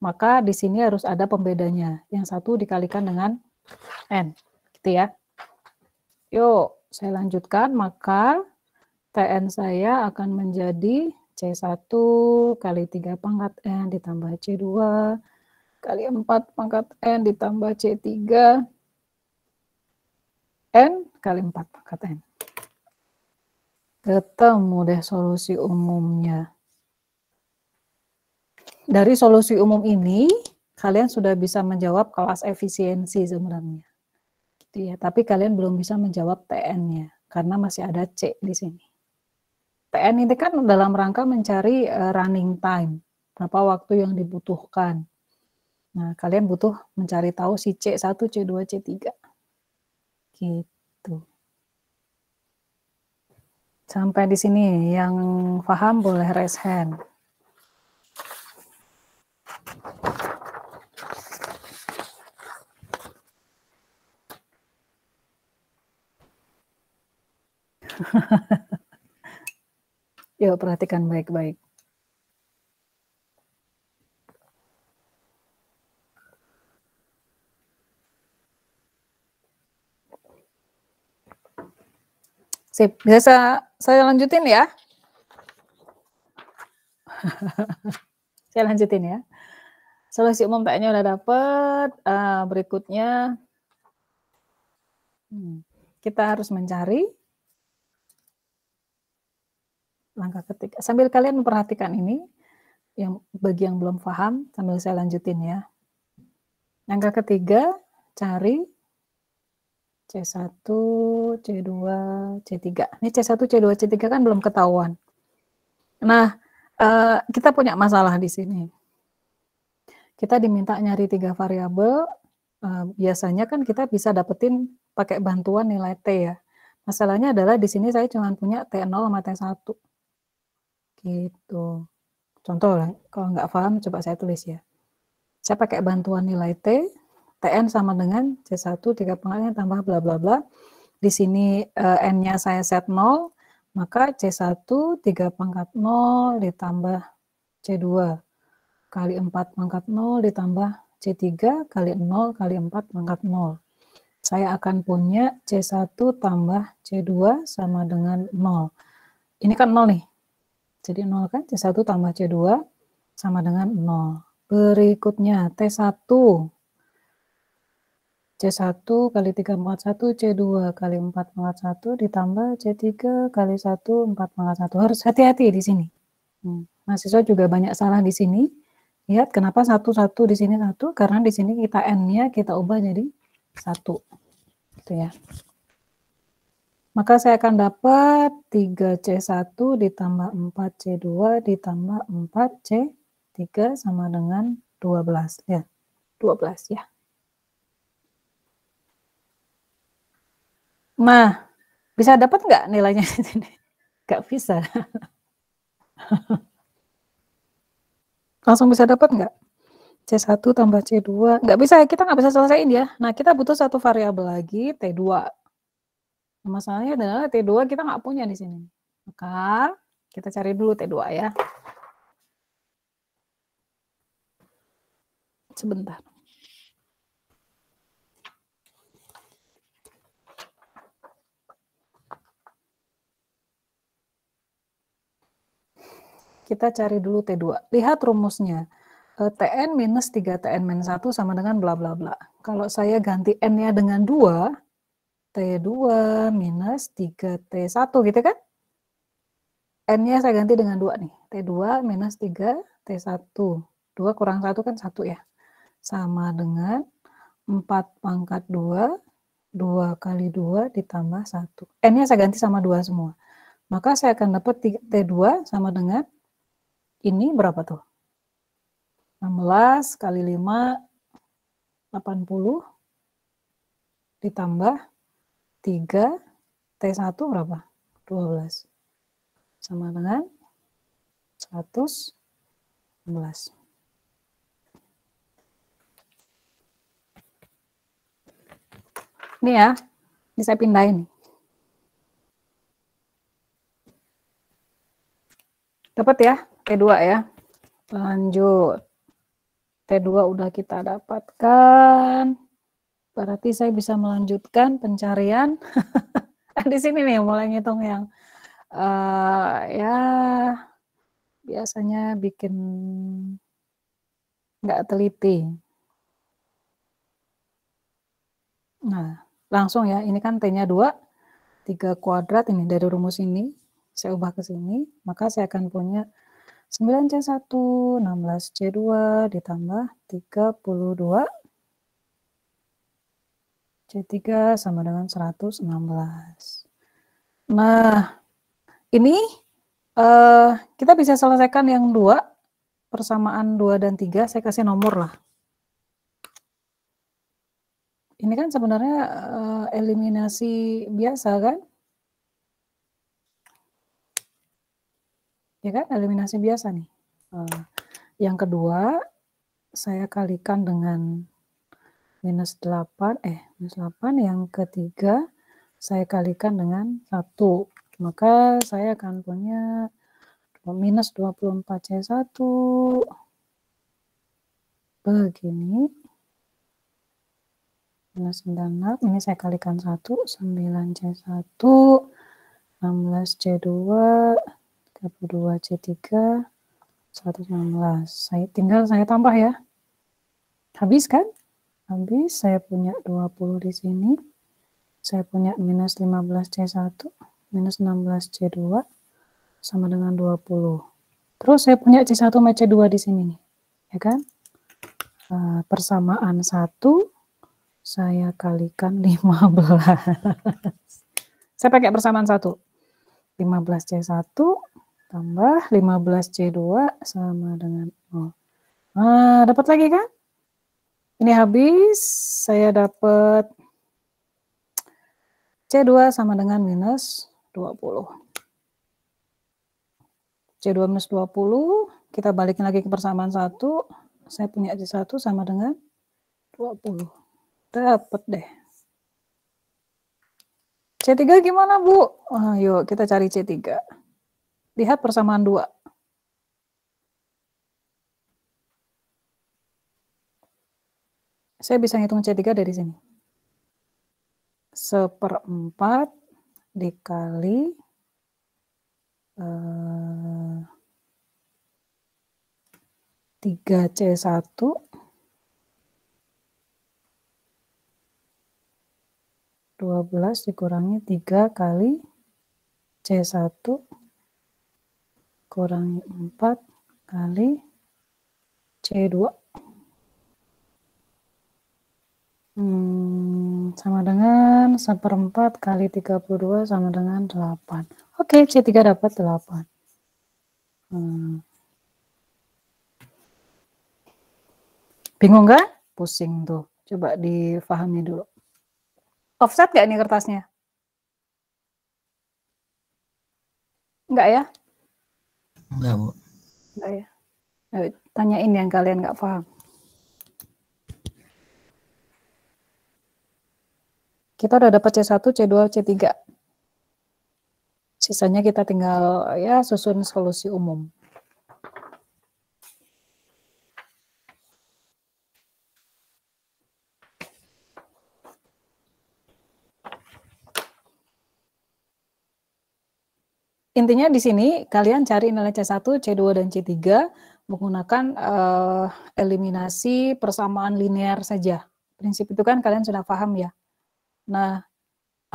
Maka di sini harus ada pembedanya. Yang satu dikalikan dengan N. Gitu ya. Yuk, saya lanjutkan. Maka TN saya akan menjadi C1 kali 3 pangkat N ditambah C2 kali 4 pangkat N ditambah C3 N kali 4 pangkat N. Ketemu deh solusi umumnya. Dari solusi umum ini, kalian sudah bisa menjawab kelas efisiensi sebenarnya. Gitu ya. Tapi kalian belum bisa menjawab TN-nya, karena masih ada C di sini. TN ini kan dalam rangka mencari running time, berapa waktu yang dibutuhkan. Nah, kalian butuh mencari tahu si C1, C2, C3. Gitu. Sampai di sini, yang paham boleh raise hand. Yuk, perhatikan baik-baik. Sip, bisa saya lanjutin ya? Saya lanjutin ya. Solusi umum TN-nya udah dapet. Berikutnya, kita harus mencari langkah ketiga. Sambil kalian memperhatikan ini, yang bagi yang belum paham, sambil saya lanjutin ya. Langkah ketiga, cari C1, C2, C3. Ini C1, C2, C3 kan belum ketahuan. Nah, kita punya masalah di sini. Kita diminta nyari 3 variabel, biasanya kan kita bisa dapetin pakai bantuan nilai T ya. Masalahnya adalah di sini saya cuma punya T0 sama T1. Gitu. Contoh lah, kalau nggak paham coba saya tulis ya. Saya pakai bantuan nilai T, Tn sama dengan C1, 3 pangkatnya tambah bla bla bla. Di sini N-nya saya set 0, maka C1, 3 pangkat 0 ditambah C2 kali 4 pangkat 0 ditambah C3 kali 0 kali 4 pangkat 0. Saya akan punya C1 tambah C2 sama dengan 0. Ini kan 0 nih. Jadi 0 kan, C1 tambah C2 sama dengan 0. Berikutnya T1. C1 kali 3 pangkat 1, C2 kali 4 pangkat 1 ditambah C3 kali 1, 4 pangkat 1. Harus hati-hati di sini. Mahasiswa juga banyak salah di sini. Lihat kenapa 1, 1 di sini 1, karena di sini kita N-nya kita ubah jadi 1. Gitu ya. Maka saya akan dapat 3C1 ditambah 4C2 ditambah 4C3 sama dengan 12. Ya, 12 ya. Nah, bisa dapat nggak nilainya di sini? Nggak bisa. Langsung bisa dapat nggak? C1 tambah C2. Nggak bisa, kita nggak bisa selesaiin ya. Nah, kita butuh satu variabel lagi, T2. Masalahnya adalah T2 kita nggak punya di sini. Maka kita cari dulu T2 ya. Sebentar. Kita cari dulu T2. Lihat rumusnya. Tn minus 3Tn minus 1 sama dengan bla bla bla. Kalau saya ganti N-nya dengan 2, T2 minus 3T1 gitu kan? N-nya saya ganti dengan 2 nih. T2 minus 3, T1. 2 kurang 1 kan 1 ya. Sama dengan 4 pangkat 2, 2 kali 2 ditambah 1. N-nya saya ganti sama 2 semua. Maka saya akan dapat T2 sama dengan ini berapa tuh? 16 kali 5, 80 ditambah 3, T1 berapa? 12. Sama dengan 116. Ini ya, ini saya pindahin. Dapat ya, T2 ya. Lanjut. T2 udah kita dapatkan. Berarti saya bisa melanjutkan pencarian. Di sini nih mulai ngitung yang ya biasanya bikin nggak teliti. Nah, langsung ya, ini kan T-nya 2, 3 kuadrat ini dari rumus ini, saya ubah ke sini, maka saya akan punya 9C1, 16C2 ditambah 32 C3 sama dengan 116. Nah, ini kita bisa selesaikan yang 2, persamaan 2 dan 3, saya kasih nomor lah. Ini kan sebenarnya eliminasi biasa kan? Ya kan, eliminasi biasa nih. Yang kedua, saya kalikan dengan minus 8, yang ketiga saya kalikan dengan 1. Maka saya akan punya minus 24C1 begini. Minus 96, ini saya kalikan 1, 9C1, 16C2, 32C3, 116. Tinggal saya tambah ya. Habis kan? Habis, saya punya 20 di sini. Saya punya minus 15C1, minus 16C2, sama dengan 20. Terus saya punya C1 sama C2 di sini nih. Ya kan? Persamaan 1, saya kalikan 15. Saya pakai persamaan 1. 15C1 tambah 15C2 sama dengan 0. Nah, dapat lagi kan? Ini habis, saya dapat C2 sama dengan minus 20. C2 minus 20, kita balikin lagi ke persamaan 1, saya punya C1 sama dengan 20. Dapat deh. C3 gimana, Bu? Yuk, kita cari C3. Lihat persamaan 2. Saya bisa ngitung C3 dari sini. 1/4 dikali 3C1 12 dikurangi 3 kali C1 kurangi 4 kali C2. Sama dengan 1/4 kali 32 sama dengan 8. Oke, C3 dapat 8. Bingung nggak? Pusing tuh. Coba difahami dulu. Offset nggak ini kertasnya? Enggak ya? Enggak, Bu. Enggak ya? Tanyain yang kalian nggak paham. Kita udah dapat C1, C2, C3. Sisanya kita tinggal ya susun solusi umum. Intinya di sini kalian cari nilai C1, C2, dan C3 menggunakan eliminasi persamaan linear saja. Prinsip itu kan kalian sudah paham ya. Nah,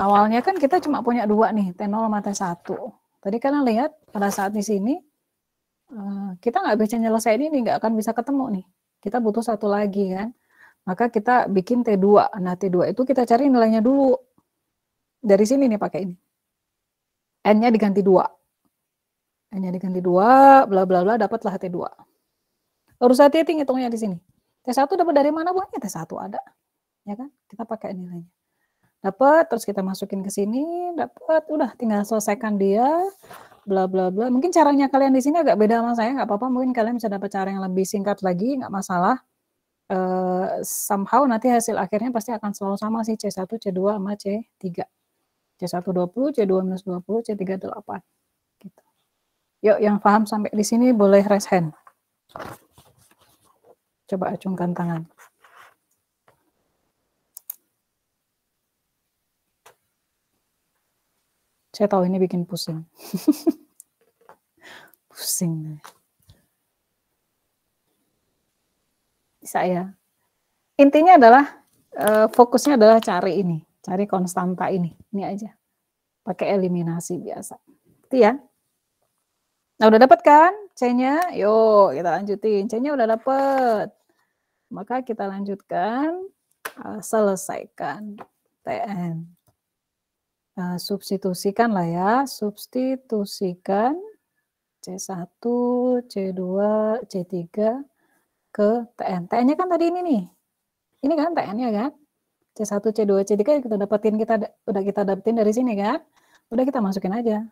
awalnya kan kita cuma punya 2 nih, T0 sama T1. Tadi kalian lihat pada saat di sini kita nggak bisa nyelesain ini, nggak akan bisa ketemu nih. Kita butuh satu lagi kan. Maka kita bikin T2. Nah, T2 itu kita cari nilainya dulu. Dari sini nih pakai ini. N-nya diganti 2. N-nya diganti 2, bla bla bla, dapatlah T2. Harus hati-hati ngitungnya di sini. T1 dapat dari mana, Bu? Ya, T1 ada. Ya kan? Kita pakai nilainya. Dapat, terus kita masukin ke sini, dapat, udah tinggal selesaikan dia, bla bla bla. Mungkin caranya kalian di sini agak beda sama saya, nggak apa-apa. Mungkin kalian bisa dapat cara yang lebih singkat lagi, nggak masalah. Somehow nanti hasil akhirnya pasti akan selalu sama sih, C1, C2 sama C3. C1 20, C2 minus 20, C3 8. Gitu. Yuk, yang paham sampai di sini boleh raise hand. Coba acungkan tangan. Saya tahu ini bikin pusing. Pusing. Bisa ya. Intinya adalah fokusnya adalah cari ini, cari konstanta ini aja. Pakai eliminasi biasa. Itu ya. Nah, udah dapat kan C-nya? Yuk, kita lanjutin. C-nya udah dapat. Maka kita lanjutkan, selesaikan TN. Substitusikan lah ya, substitusikan C1, C2, C3 ke TN. TN-nya kan tadi ini nih. Ini kan TN-nya kan? C1, C2, C3 kita udah kita dapetin dari sini kan? Udah kita masukin aja.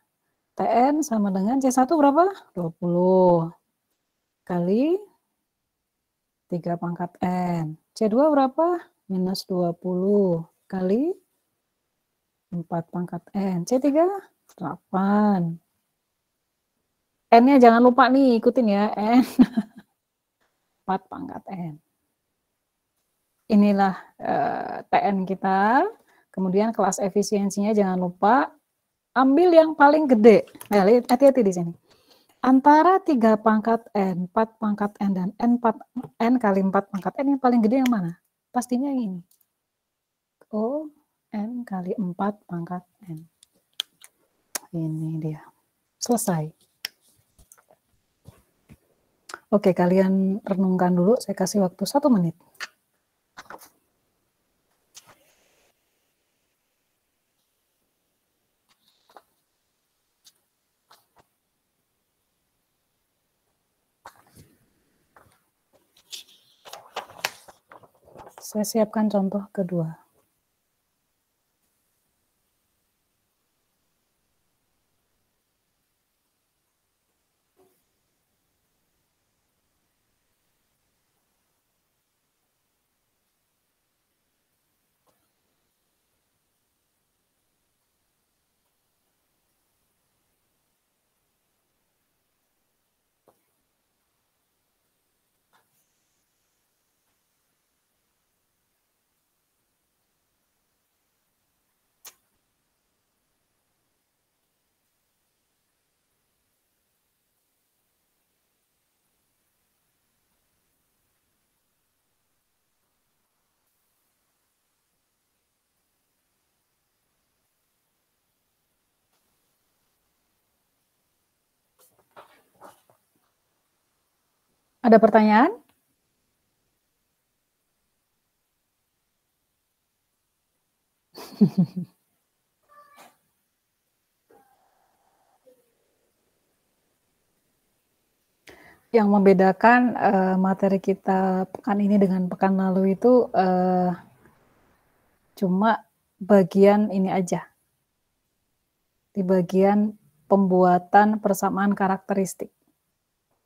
TN sama dengan C1 berapa? 20 kali 3 pangkat N. C2 berapa? Minus 20 kali 4 pangkat N. C3 8. N-nya jangan lupa nih, ikutin ya. N 4 pangkat N. Inilah TN kita. Kemudian kelas efisiensinya jangan lupa. Ambil yang paling gede. Nah, hati-hati di sini. Antara 3 pangkat N, 4 pangkat N, dan N kali 4 pangkat N yang paling gede yang mana? Pastinya ini. Oh, N kali 4 pangkat N. Ini dia. Selesai. Oke, kalian renungkan dulu. Saya kasih waktu 1 menit. Saya siapkan contoh kedua. Ada pertanyaan? Yang membedakan materi kita pekan ini dengan pekan lalu itu cuma bagian ini aja. Di bagian pembuatan persamaan karakteristik.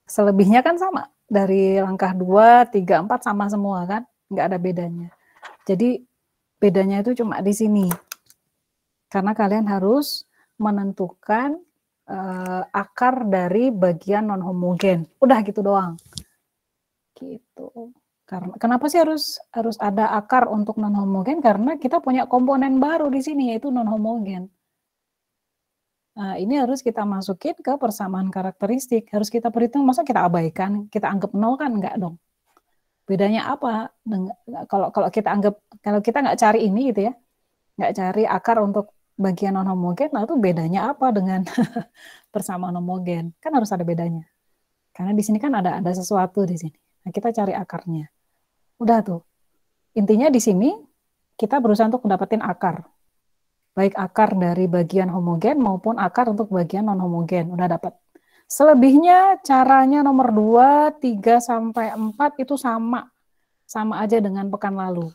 Selebihnya kan sama. Dari langkah 2, 3, 4 sama semua kan? Nggak ada bedanya. Jadi bedanya itu cuma di sini. Karena kalian harus menentukan akar dari bagian non homogen. Udah gitu doang. Gitu. Kenapa sih harus ada akar untuk non homogen? Karena kita punya komponen baru di sini yaitu non homogen. Nah, ini harus kita masukin ke persamaan karakteristik. Harus kita perhitung, masa kita abaikan, kita anggap 0 kan enggak dong. Bedanya apa? Kalau kita nggak cari ini gitu ya, nggak cari akar untuk bagian non homogen, lalu bedanya apa dengan persamaan homogen? Kan harus ada bedanya. Karena di sini kan ada sesuatu di sini. Nah, kita cari akarnya. Udah tuh. Intinya di sini kita berusaha untuk mendapatkan akar. Baik akar dari bagian homogen maupun akar untuk bagian non homogen. Udah dapat. Selebihnya caranya nomor 2, 3 sampai 4 itu sama. Sama aja dengan pekan lalu.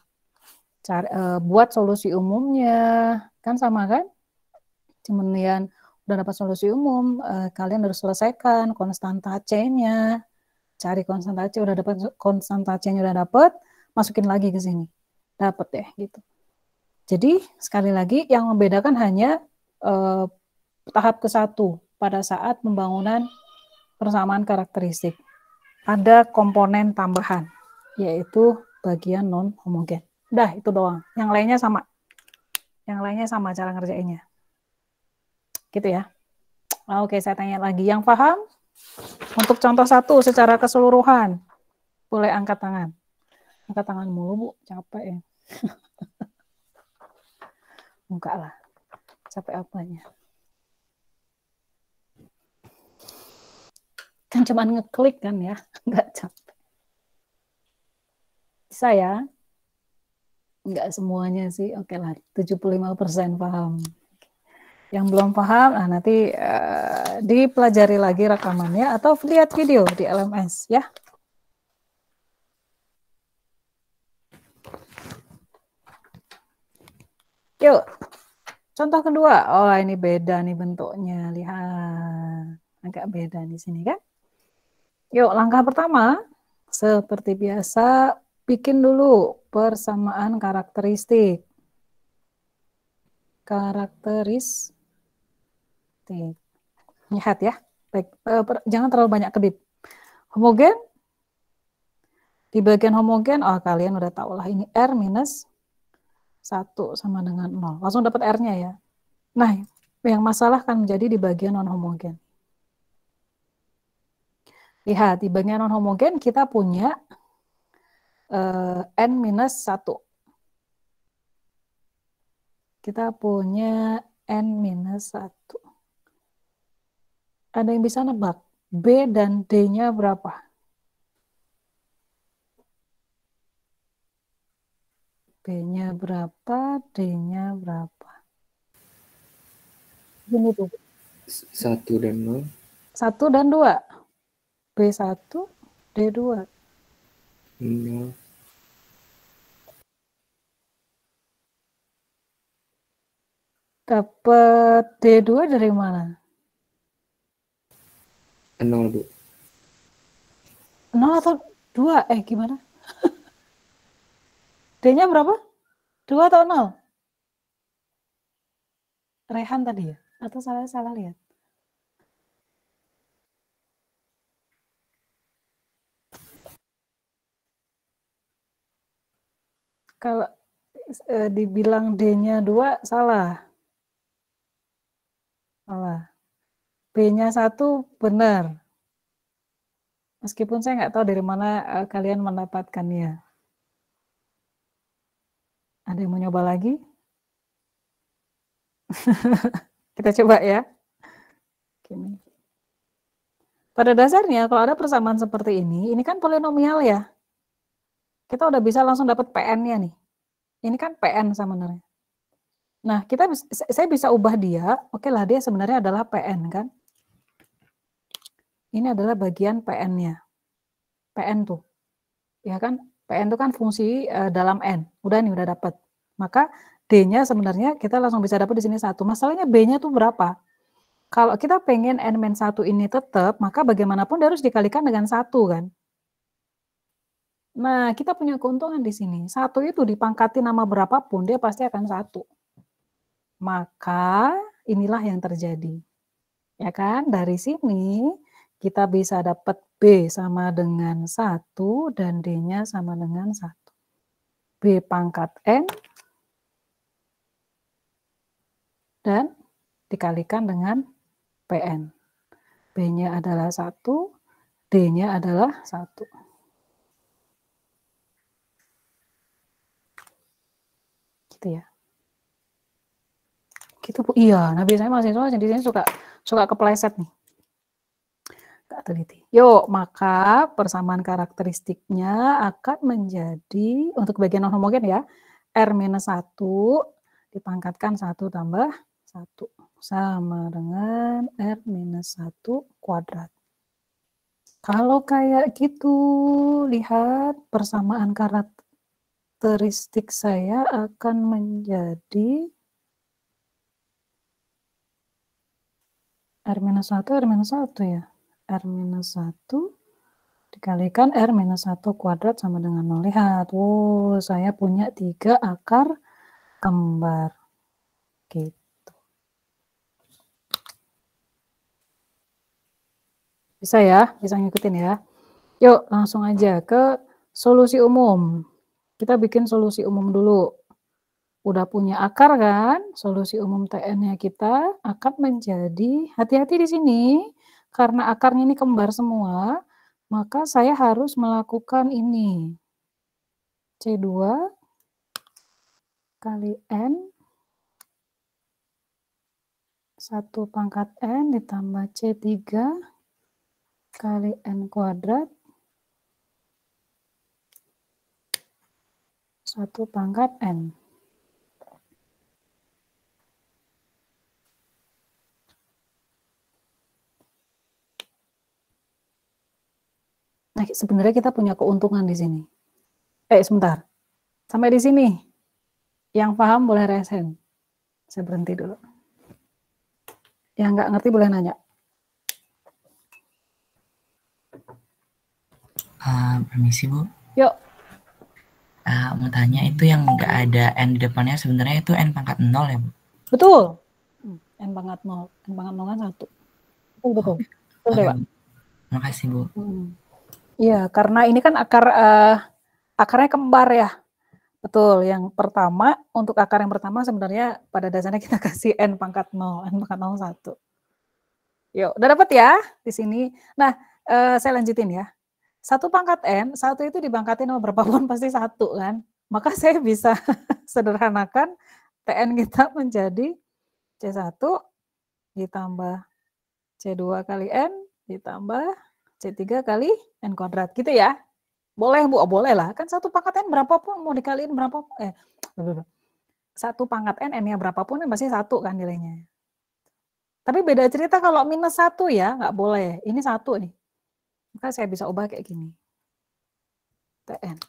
Buat solusi umumnya, kan sama kan? Kemudian udah dapat solusi umum, kalian harus selesaikan konstanta C-nya. Cari konstanta C, udah dapat konstanta C-nya, udah dapat, masukin lagi ke sini. Dapat deh gitu. Jadi sekali lagi yang membedakan hanya tahap ke-1 pada saat pembangunan persamaan karakteristik. Ada komponen tambahan, yaitu bagian non homogen. Udah, itu doang. Yang lainnya sama. Yang lainnya sama cara ngerjainnya. Gitu ya. Oke, saya tanya lagi. Yang paham? Untuk contoh 1 secara keseluruhan. Boleh angkat tangan. Angkat tangan mulu, Bu. Capek ya. Enggak lah. Capek apanya? Kan cuma ngeklik kan ya. Enggak capek. Bisa ya? Enggak semuanya sih. Oke lah. 75% paham. Yang belum paham, nanti dipelajari lagi rekamannya atau lihat video di LMS ya. Yuk, contoh kedua. Oh, ini beda nih bentuknya. Lihat, agak beda di sini kan. Yuk, langkah pertama, seperti biasa, bikin dulu persamaan karakteristik. Lihat ya, baik, jangan terlalu banyak kedip. Homogen, di bagian homogen, kalian udah tahu lah ini R minus 1 sama dengan 0. Langsung dapat R-nya ya. Nah, yang masalah kan menjadi di bagian non homogen. Lihat, di bagian non homogen kita punya N minus 1. Kita punya N minus 1. Ada yang bisa nebak? B dan D-nya berapa? B-nya berapa? D-nya berapa? Gini tuh. 1 dan 0. 1 dan 2. B1, D2. 0. Dapat D2 dari mana? 0, Bu. 0 atau 2? Gimana? D-nya berapa? 2 atau 0? Rehan tadi ya? Atau salah lihat? Kalau dibilang D-nya 2, salah. Salah. B-nya 1, benar. Meskipun saya nggak tahu dari mana kalian mendapatkannya. Ada yang mau nyoba lagi? Kita coba ya. Gini. Pada dasarnya kalau ada persamaan seperti ini kan polinomial ya. Kita udah bisa langsung dapat PN-nya nih. Ini kan PN sebenarnya. Nah, saya bisa ubah dia, oke lah dia sebenarnya adalah PN kan. Ini adalah bagian PN-nya. PN tuh. Ya kan? PN itu kan fungsi dalam N. Udah nih, udah dapat. Maka D-nya sebenarnya kita langsung bisa dapat di sini 1. Masalahnya B-nya tuh berapa? Kalau kita pengen N-1 ini tetap, maka bagaimanapun dia harus dikalikan dengan 1 kan. Nah, kita punya keuntungan di sini. 1 itu dipangkati nama berapapun, dia pasti akan 1. Maka inilah yang terjadi. Ya kan? Dari sini kita bisa dapat B sama dengan 1 dan D-nya sama dengan 1. B pangkat N dan dikalikan dengan PN. B-nya adalah 1, D-nya adalah 1. Gitu ya. Gitu Bu. Iya, nah biasanya mahasiswa di sini suka kepleset nih. Nggak teliti. Yuk, maka persamaan karakteristiknya akan menjadi, untuk bagian non homogen ya, R-1 dipangkatkan 1 tambah 1 sama dengan R-1 kuadrat. Kalau kayak gitu, lihat persamaan karakteristik saya akan menjadi R-1, R-1 ya. R-1 dikalikan R-1 kuadrat sama dengan 0. Lihat, wow, saya punya 3 akar kembar. Gitu. Bisa ya, bisa ngikutin ya. Yuk, langsung aja ke solusi umum. Kita bikin solusi umum dulu. Udah punya akar kan? Solusi umum TN-nya kita akan menjadi, hati-hati di sini, karena akarnya ini kembar semua, maka saya harus melakukan ini. C2 kali N, 1 pangkat N ditambah C3 kali N kuadrat 1 pangkat N. Nah, sebenarnya kita punya keuntungan di sini. Sebentar. Sampai di sini. Yang paham boleh resen. Saya berhenti dulu. Yang nggak ngerti boleh nanya. Permisi Bu. Yuk. Mau tanya, itu yang nggak ada N di depannya sebenarnya itu N pangkat 0 ya Bu? Betul. N pangkat 0. N pangkat 0 kan 1. Betul. Betul deh, Pak. Makasih Bu. Iya, karena ini kan akarnya kembar ya. Betul, yang pertama, untuk akar yang pertama sebenarnya pada dasarnya kita kasih N pangkat 0, N pangkat 0 1. Yuk, udah dapat ya di sini. Nah, saya lanjutin ya. 1 pangkat N, 1 itu dipangkatin sama berapapun pasti 1 kan. Maka saya bisa sederhanakan TN kita menjadi C1 ditambah C2 kali N ditambah C3 kali N kuadrat gitu ya. Boleh Bu, boleh lah. Kan 1 pangkat N berapapun mau dikaliin berapa 1 pangkat N, N-nya berapapun pasti 1 kan nilainya. Tapi beda cerita kalau minus 1 ya, nggak boleh. Ini 1 nih. Maka saya bisa ubah kayak gini. TN.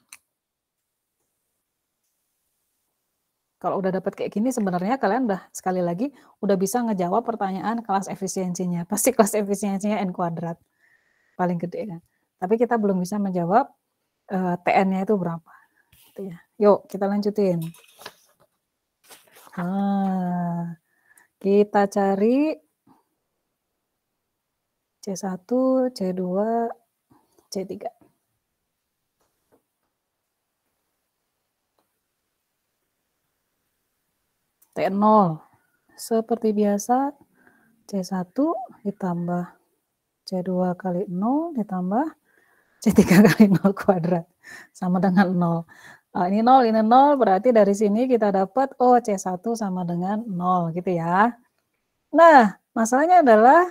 Kalau udah dapat kayak gini sebenarnya kalian udah sekali lagi udah bisa ngejawab pertanyaan kelas efisiensinya. Pasti kelas efisiensinya N kuadrat. Paling gede kan. Tapi kita belum bisa menjawab TN-nya itu berapa. Gitu ya. Yuk kita lanjutin. Kita cari C1, C2, C3. T0. Seperti biasa, C1 ditambah C2 kali 0 ditambah C3 kali 0 kuadrat. Sama dengan 0. Ini 0, ini 0, berarti dari sini kita dapat, C1 sama dengan 0 gitu ya. Nah, masalahnya adalah,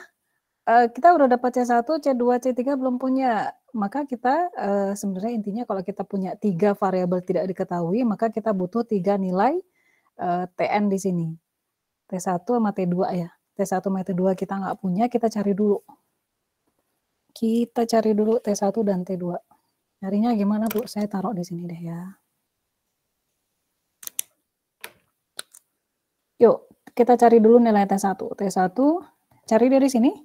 kita udah dapat C1, C2, C3 belum punya. Maka kita sebenarnya intinya kalau kita punya 3 variabel tidak diketahui, maka kita butuh 3 nilai TN di sini. T1 sama T2 ya. T1 sama T2 kita nggak punya, kita cari dulu. Kita cari dulu T1 dan T2. Carinya gimana Bu? Saya taruh di sini deh ya. Yuk, kita cari dulu nilai T1. T1, cari dari sini.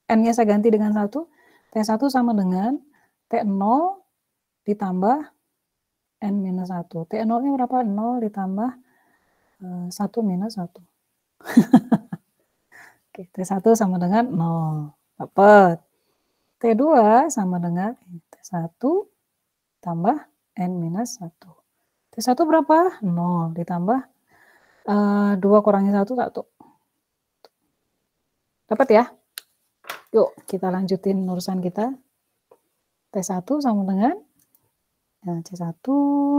N-nya saya ganti dengan 1. T1 sama dengan T0 ditambah N-1. T0-nya berapa? 0 ditambah 1 minus 1. Oke, T1 sama dengan 0. Dapat. T2 sama dengan T1 tambah N-1. T1 berapa? 0 ditambah 2 kurangi 1, 1. Dapat ya? Yuk, kita lanjutin urusan kita. T1 sama dengan C1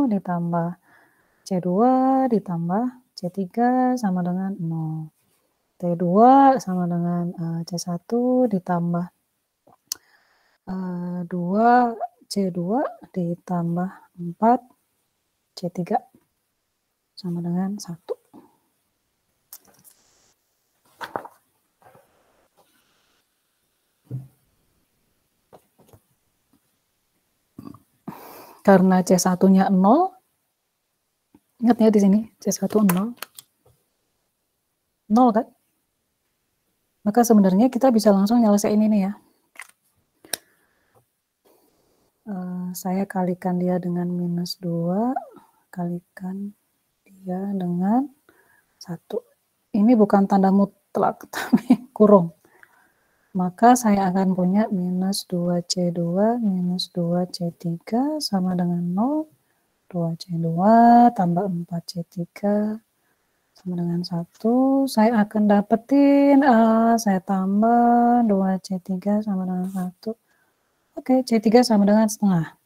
ditambah C2 ditambah C3 sama dengan 0. T2 sama dengan C1 ditambah 2 C2 ditambah 4 C3 sama dengan 1. Karena C1-nya 0, ingat ya di sini C1 0. 0 kan? Maka sebenarnya kita bisa langsung nyelesain ini ya. Saya kalikan dia dengan minus 2, kalikan dia dengan 1. Ini bukan tanda mutlak, tapi kurung. Maka saya akan punya minus 2C2 minus 2C3 sama dengan 0. 2C2 tambah 4C3 sama dengan 1. Saya akan dapetin saya tambah 2C3 sama dengan 1. Oke, C3 sama dengan setengah.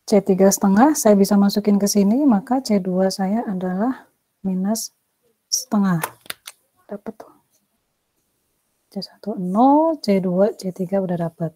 C3 setengah saya bisa masukin ke sini, maka C2 saya adalah minus setengah. Dapat tuh. C1 0, C2, C3 udah dapat.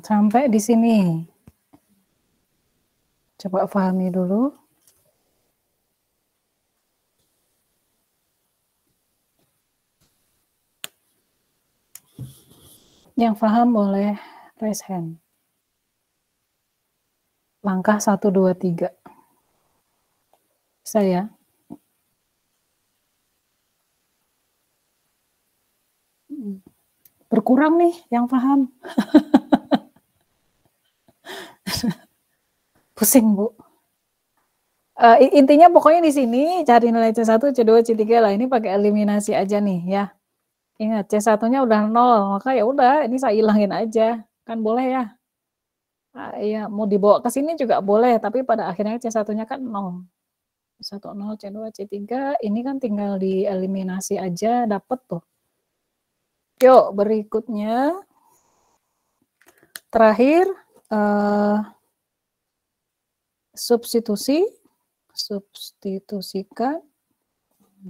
Sampai di sini. Coba pahami dulu. Yang paham boleh raise hand. Langkah 1, 2, 3. Saya. Berkurang nih yang paham. Pusing, Bu. Intinya pokoknya di sini cari nilai C1, C2, C3 lah. Ini pakai eliminasi aja nih ya. Ingat C1-nya udah 0, maka ya udah ini saya ilangin aja. Kan boleh ya. Iya, mau dibawa ke sini juga boleh, tapi pada akhirnya C1-nya kan 0. C1 0, C2, C3, ini kan tinggal dieliminasi aja dapat tuh. Yuk, berikutnya terakhir substitusikan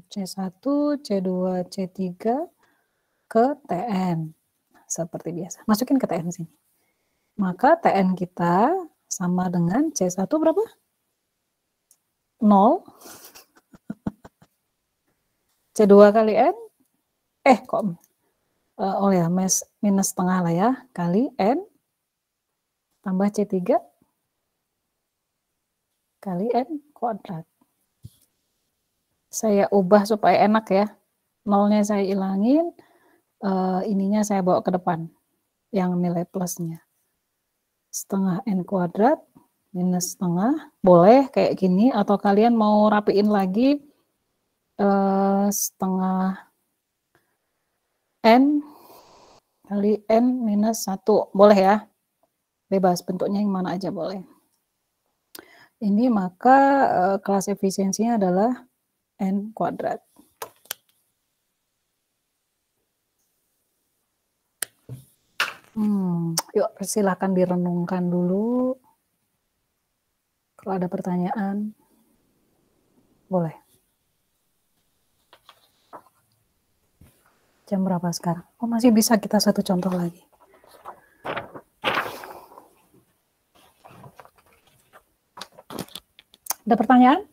C1, C2, C3 ke TN. Seperti biasa. Masukin ke TN sini. Maka TN kita sama dengan C1 berapa? 0. C2 kali N. Kok? Oh ya, minus setengah lah ya. Kali N. Tambah C3. Kali N kuadrat. Saya ubah supaya enak ya. 0-nya saya ilangin. Ininya saya bawa ke depan. Yang nilai plusnya. Setengah N kuadrat minus setengah, boleh kayak gini, atau kalian mau rapiin lagi setengah N kali N minus 1, boleh ya, bebas bentuknya yang mana aja boleh. Ini maka kelas efisiensinya adalah N kuadrat. Yuk silakan direnungkan dulu. Kalau ada pertanyaan, boleh. Jam berapa sekarang? Oh, masih bisa kita satu contoh lagi. Ada pertanyaan?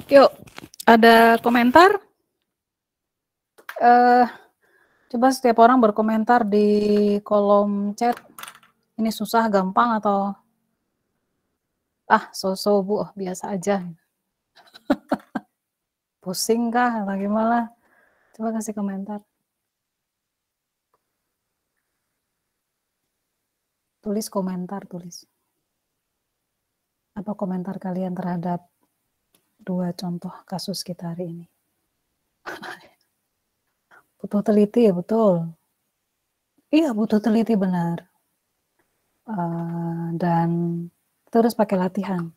Yuk, ada komentar? Coba setiap orang berkomentar di kolom chat. Ini susah, gampang, atau so-so Bu, biasa aja. Pusing kah atau gimana? Coba kasih komentar. Tulis komentar, tulis. Apa komentar kalian terhadap 2 contoh kasus kita hari ini? Butuh teliti ya, betul. Iya, butuh teliti benar. Dan terus pakai latihan.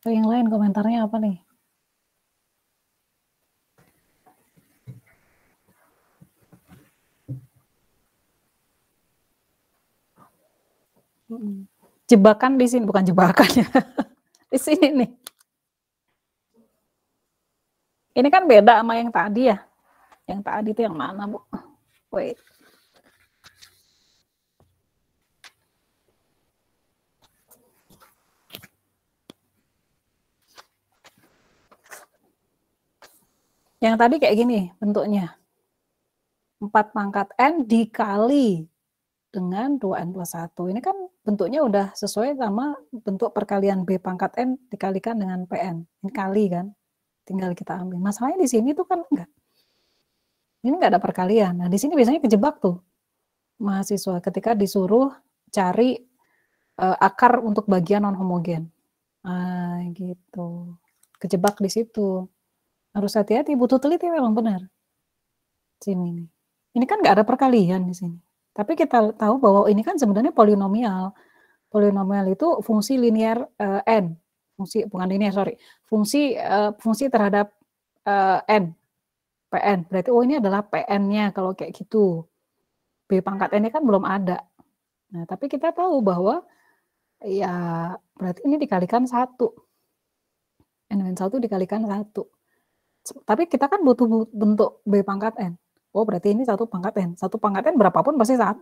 Yang lain komentarnya apa nih? Jebakan di sini, bukan jebakan ya. Di sini nih. Ini kan beda sama yang tadi ya. Yang tadi itu yang mana, Bu? Wait. Yang tadi kayak gini bentuknya. 4 pangkat N dikali dengan 2N plus 1. Ini kan bentuknya udah sesuai sama bentuk perkalian B pangkat N dikalikan dengan PN. Ini kali kan, tinggal kita ambil. Masalahnya di sini tuh kan enggak. Ini enggak ada perkalian. Nah di sini biasanya kejebak tuh mahasiswa ketika disuruh cari akar untuk bagian non homogen. Gitu. Kejebak di situ. Harus hati-hati, butuh teliti memang benar. Sini nih. Ini kan enggak ada perkalian di sini. Tapi kita tahu bahwa ini kan sebenarnya polinomial. Polinomial itu fungsi linear n, bukan linear, fungsi terhadap n, pn. Berarti ini adalah pn-nya kalau kayak gitu. B pangkat n-nya kan belum ada. Nah, tapi kita tahu bahwa ya berarti ini dikalikan 1. N-1 dikalikan 1. Tapi kita kan butuh bentuk B pangkat n. Oh, berarti ini 1 pangkat n. 1 pangkat n berapapun pasti 1.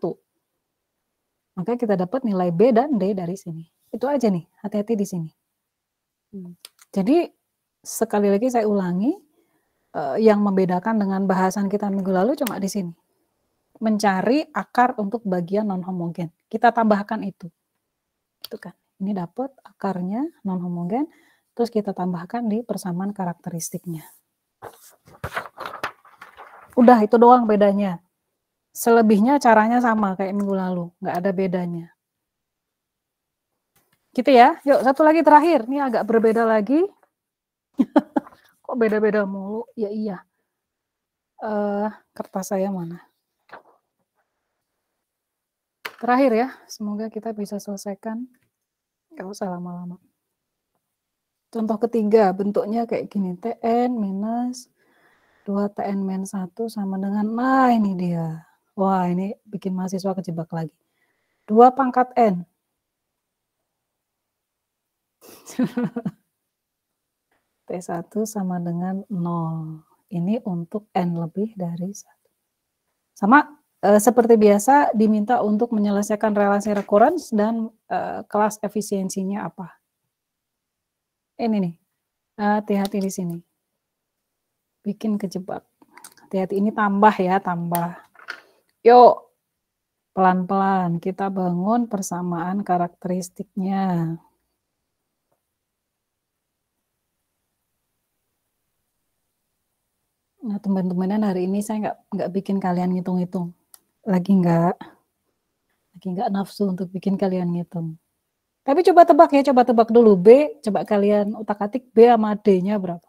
Maka kita dapat nilai B dan D dari sini. Itu aja nih, hati-hati di sini. Jadi, sekali lagi saya ulangi, yang membedakan dengan bahasan kita minggu lalu cuma di sini. Mencari akar untuk bagian non-homogen. Kita tambahkan itu. Itu kan. Ini dapat akarnya non-homogen, terus kita tambahkan di persamaan karakteristiknya. Udah, itu doang bedanya. Selebihnya caranya sama kayak minggu lalu, nggak ada bedanya. Gitu ya. Yuk, satu lagi terakhir. Ini agak berbeda lagi. Kok beda-beda mulu? Ya iya. Kertas saya mana? Terakhir ya. Semoga kita bisa selesaikan. Nggak usah lama-lama. Contoh ketiga, bentuknya kayak gini. Tn minus 2Tn-1 sama dengan, nah ini dia. Wah, ini bikin mahasiswa kejebak lagi. 2 pangkat N. T1 sama dengan 0. Ini untuk N lebih dari 1. Sama seperti biasa diminta untuk menyelesaikan relasi recurrence dan kelas efisiensinya apa. Ini nih, hati-hati di sini. Bikin kejebak. Hati-hati, ini tambah ya, tambah. Yuk, pelan-pelan kita bangun persamaan karakteristiknya. Nah, teman-temanan hari ini saya nggak bikin kalian ngitung-ngitung. Lagi nggak nafsu untuk bikin kalian ngitung. Tapi coba tebak ya, coba tebak dulu B, coba kalian utak-atik B sama D-nya berapa.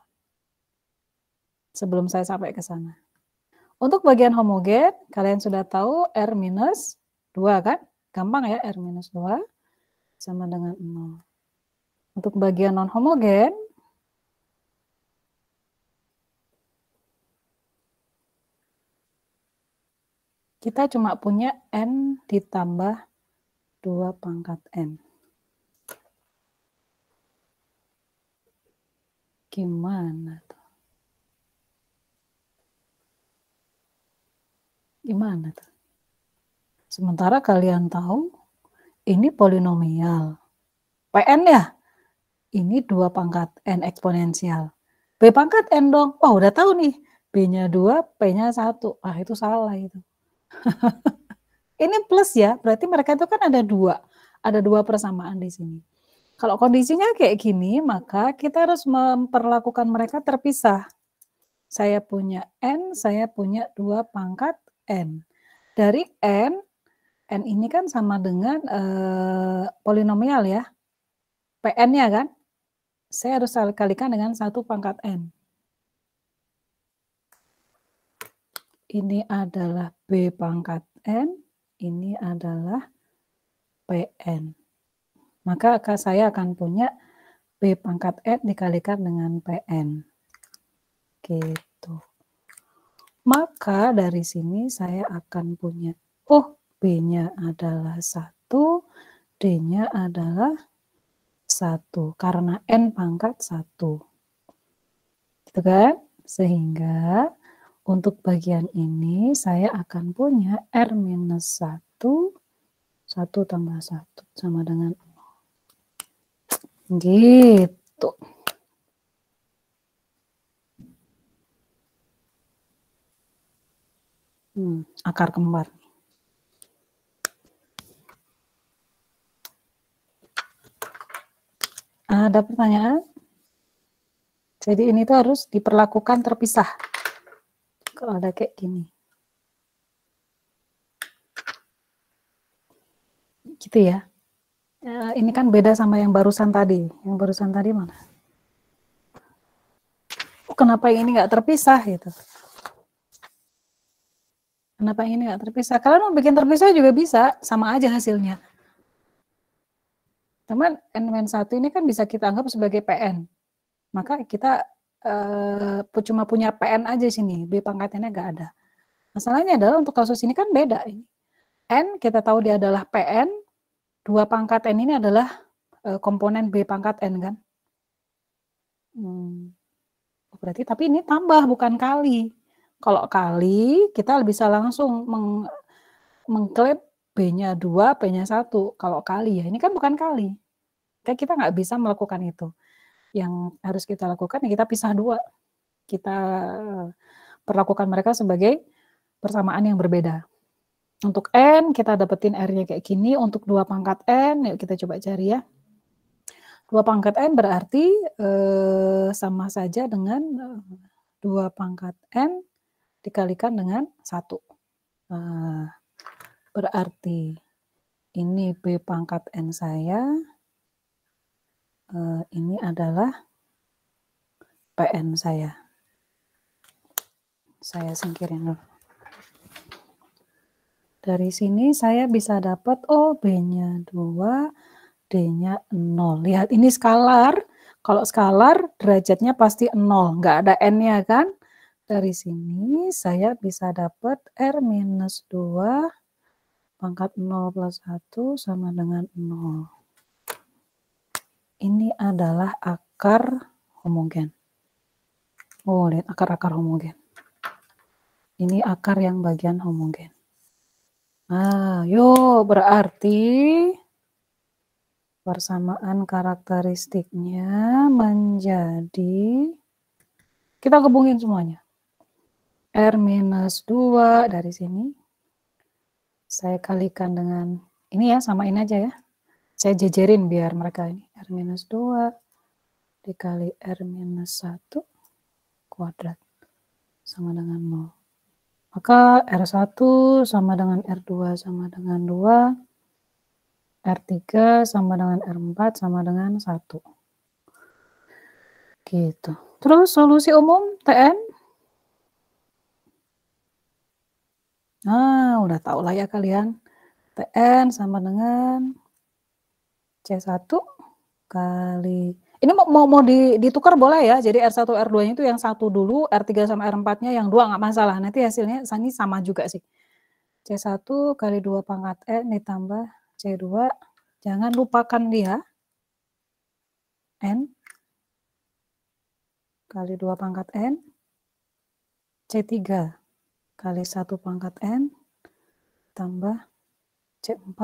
Sebelum saya sampai ke sana. Untuk bagian homogen, kalian sudah tahu R-2 kan? Gampang ya, R-2 sama dengan 0. Untuk bagian non-homogen, kita cuma punya N ditambah 2 pangkat N. Gimana tuh? Gimana tuh? Sementara kalian tahu ini polinomial. PN ya? Ini 2 pangkat N eksponensial. B pangkat N dong. Oh, udah tahu nih. B-nya 2, P-nya 1. Ah, itu salah itu. Ini plus ya, berarti mereka itu kan ada 2. Ada 2 persamaan di sini. Kalau kondisinya kayak gini, maka kita harus memperlakukan mereka terpisah. Saya punya N, saya punya 2 pangkat N. Dari N ini kan sama dengan polinomial ya. Pn-nya kan. Saya harus kalikan dengan 1 pangkat N. Ini adalah B pangkat N, ini adalah Pn. Maka saya akan punya B pangkat N dikalikan dengan Pn. Gitu. Maka dari sini saya akan punya, B-nya adalah 1, D-nya adalah 1, karena N pangkat 1. Gitu kan? Sehingga untuk bagian ini saya akan punya R-1, 1 tambah 1 sama dengan 0. Gitu. Akar kembar. Ada pertanyaan? Jadi ini tuh harus diperlakukan terpisah. Kalau ada kayak gini. Gitu ya. Ini kan beda sama yang barusan tadi. Yang barusan tadi mana? Kenapa yang ini nggak terpisah gitu? Kenapa yang ini nggak terpisah? Kalian mau bikin terpisah juga bisa, sama aja hasilnya. Teman N-1 ini kan bisa kita anggap sebagai PN. Maka kita cuma punya PN aja sini, B pangkatnya nggak ada. Masalahnya adalah untuk kasus ini kan beda. N kita tahu dia adalah PN, 2 pangkat N ini adalah komponen B pangkat N kan. Berarti tapi ini tambah bukan kali. Kalau kali kita bisa langsung mengklaim B-nya 2, P-nya 1. Kalau kali ya, ini kan bukan kali. Kita nggak bisa melakukan itu. Yang harus kita lakukan ya kita pisah 2. Kita perlakukan mereka sebagai persamaan yang berbeda. Untuk N kita dapetin R-nya kayak gini. Untuk 2 pangkat N, yuk kita coba cari ya. 2 pangkat N berarti sama saja dengan 2 pangkat N dikalikan dengan 1. Berarti ini B pangkat N saya, ini adalah PN saya. Saya singkirin dulu. Dari sini saya bisa dapat, B-nya 2, D-nya 0. Lihat, ini skalar. Kalau skalar, derajatnya pasti 0. Nggak ada N-nya kan? Dari sini saya bisa dapat R-2 pangkat 0 plus 1 sama dengan 0. Ini adalah akar homogen. Lihat akar-akar homogen. Ini akar yang bagian homogen. Berarti persamaan karakteristiknya menjadi, kita gabungin semuanya. R-2 dari sini. Saya kalikan dengan, ini ya, samain aja ya. Saya jejerin biar mereka ini. R-2 dikali R-1 kuadrat sama dengan 0. Maka R1 sama dengan R2 sama dengan 2. R3 sama dengan R4 sama dengan 1. Gitu. Terus solusi umum TN. Udah tahu lah ya kalian. TN sama dengan C1 kali, ini mau ditukar boleh ya, jadi R1 R2-nya itu yang 1 dulu, R3 sama R4-nya yang 2 nggak masalah, nanti hasilnya ini sama juga sih. C1 kali 2 pangkat N ditambah C2, jangan lupakan dia, N kali 2 pangkat N, C3 kali 1 pangkat N, tambah C4,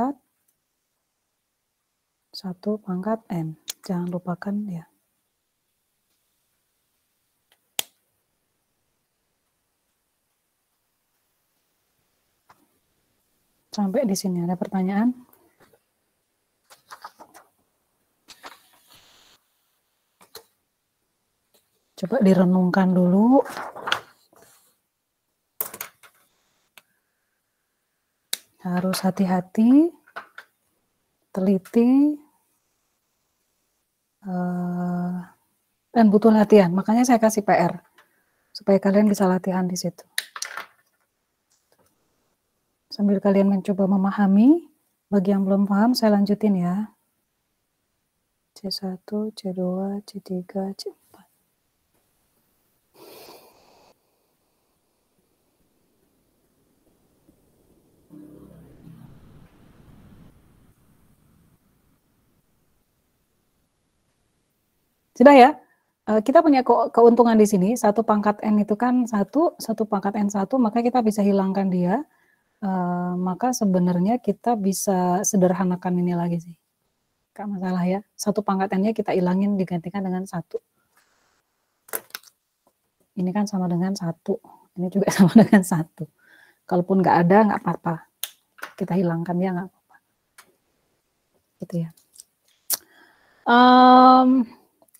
1 pangkat N. Jangan lupakan ya. Sampai di sini ada pertanyaan? Coba direnungkan dulu. Harus hati-hati, teliti, dan butuh latihan. Makanya saya kasih PR supaya kalian bisa latihan di situ. Sambil kalian mencoba memahami, bagi yang belum paham saya lanjutin ya. C1, C2, C3, C4. Sudah ya? Kita punya keuntungan di sini, 1 pangkat N itu kan 1 pangkat N1, maka kita bisa hilangkan dia. Maka sebenarnya kita bisa sederhanakan ini lagi sih. Gak masalah ya. 1 pangkat N-nya kita hilangin digantikan dengan 1. Ini kan sama dengan 1. Ini juga sama dengan 1. Kalaupun nggak ada, nggak apa-apa. Kita hilangkan ya, nggak apa-apa. Gitu ya.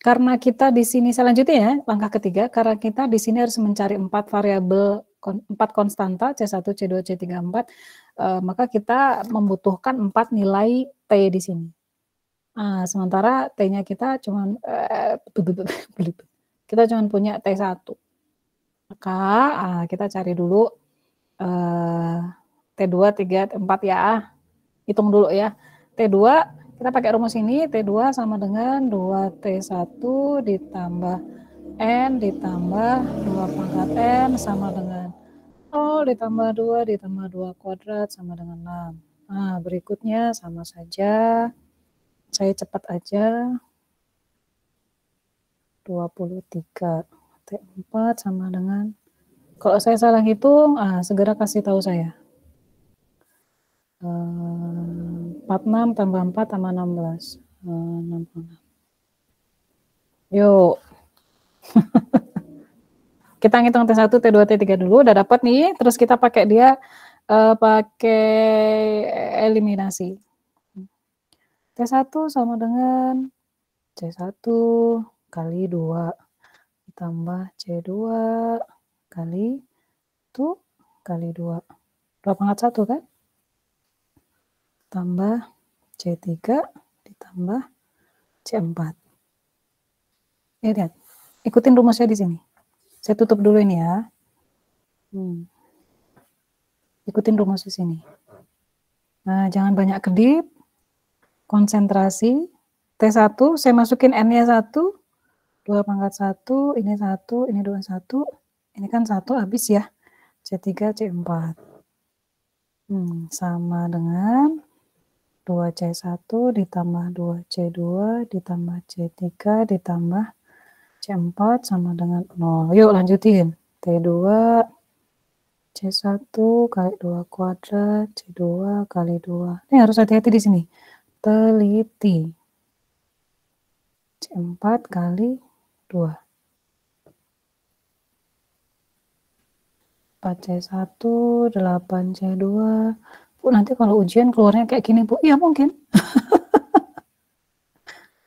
Karena kita di sini, saya lanjutin ya, langkah ketiga, karena kita di sini harus mencari 4 variabel, 4 konstanta, C1, C2, C3, 4, maka kita membutuhkan 4 nilai T di sini. Sementara T-nya kita cuma kita cuma punya T1. Maka kita cari dulu T2, 3, T4 ya. Hitung dulu ya. T2, kita pakai rumus ini, T2 sama dengan 2T1 ditambah N ditambah 2 pangkat N sama dengan 0 ditambah 2 ditambah 2 kuadrat sama dengan 6. Nah, berikutnya sama saja. Saya cepat aja. 23. T4 sama dengan, kalau saya salah hitung, segera kasih tahu saya. 46 tambah 4 tambah 16. 66. Yuk. Kita ngitung T1, T2, T3 dulu, udah dapat nih. Terus kita pakai dia, pakai eliminasi. T1 sama dengan C1 kali 2 ditambah C2 kali itu kali 2. 2 pangkat 1 kan? Tambah C3 ditambah C4. Ya, lihat. Ikutin rumusnya di sini. Saya tutup dulu ini ya. Ikutin rumus di sini. Nah, jangan banyak kedip. Konsentrasi. T1, saya masukin N-nya 1. 2 pangkat 1, ini 1, ini 2, 1. Ini kan 1 habis ya. C3, C4. Sama dengan 2C1 ditambah 2C2 ditambah C3 ditambah C4 sama dengan 0. Yuk lanjutin. T2 C1 kali 2 kuadrat C2 kali 2. Ini harus hati-hati di sini. Teliti. C4 kali 2. 4C1, 8C2. Bu, nanti kalau ujian keluarnya kayak gini, Bu. Iya, mungkin.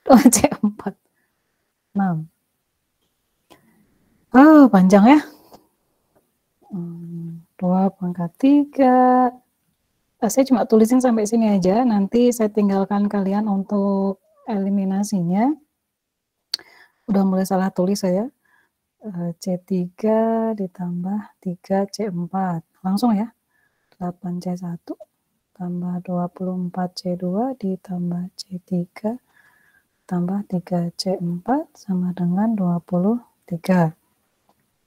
2C4. 6. Panjang ya. 2 pangkat 3. Saya cuma tulisin sampai sini aja. Nanti saya tinggalkan kalian untuk eliminasinya. Udah mulai salah tulis saya. C3 ditambah 3C4. Langsung ya. 8C1 tambah 24C2 ditambah C3 tambah 3C4 sama dengan 23.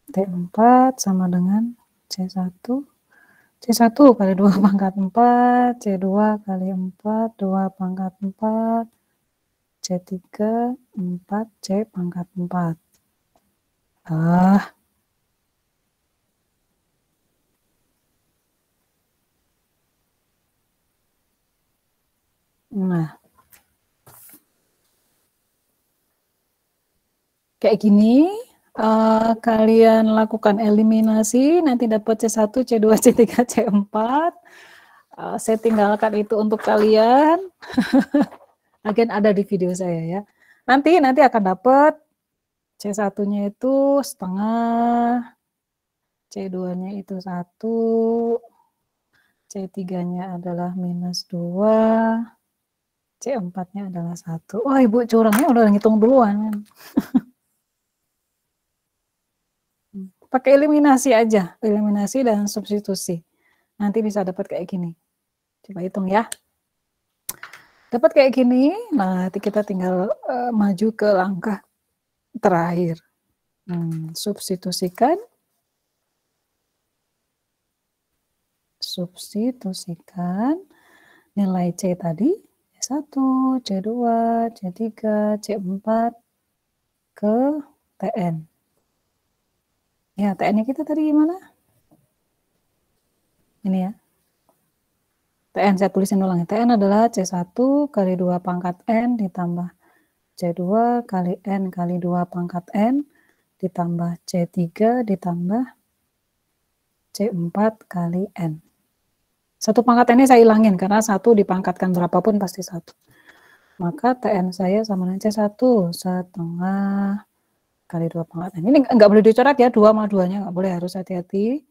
T4 sama dengan C1. C1 kali 2 pangkat 4, C2 kali 4, 2 pangkat 4, C3, 4, C pangkat 4. Nah, Kayak gini, kalian lakukan eliminasi, nanti dapat C1, C2, C3, C4. Saya tinggalkan itu untuk kalian. Agen ada di video saya ya. Nanti akan dapat C1-nya itu setengah, C2-nya itu 1, C3-nya adalah -2, C4-nya adalah 1. Wah, Ibu curangnya udah ngitung duluan. Pakai eliminasi aja, eliminasi dan substitusi. Nanti bisa dapat kayak gini. Coba hitung ya. Dapat kayak gini, nah nanti kita tinggal maju ke langkah terakhir. Substitusikan. Substitusikan nilai C tadi, C1, C2, C3, C4 ke TN. Ya, TN-nya kita tadi gimana? Ini ya. TN saya tulisin ulang. TN adalah C1 kali 2 pangkat N ditambah C2 kali N kali 2 pangkat N ditambah C3 ditambah C4 kali N. Satu pangkat N ini saya hilangin karena 1 dipangkatkan berapapun pasti 1. Maka TN saya sama dengan C1 setengah kali 2 pangkat N. Ini nggak boleh dicoret ya, 2 sama 2-nya nggak boleh, harus hati-hati.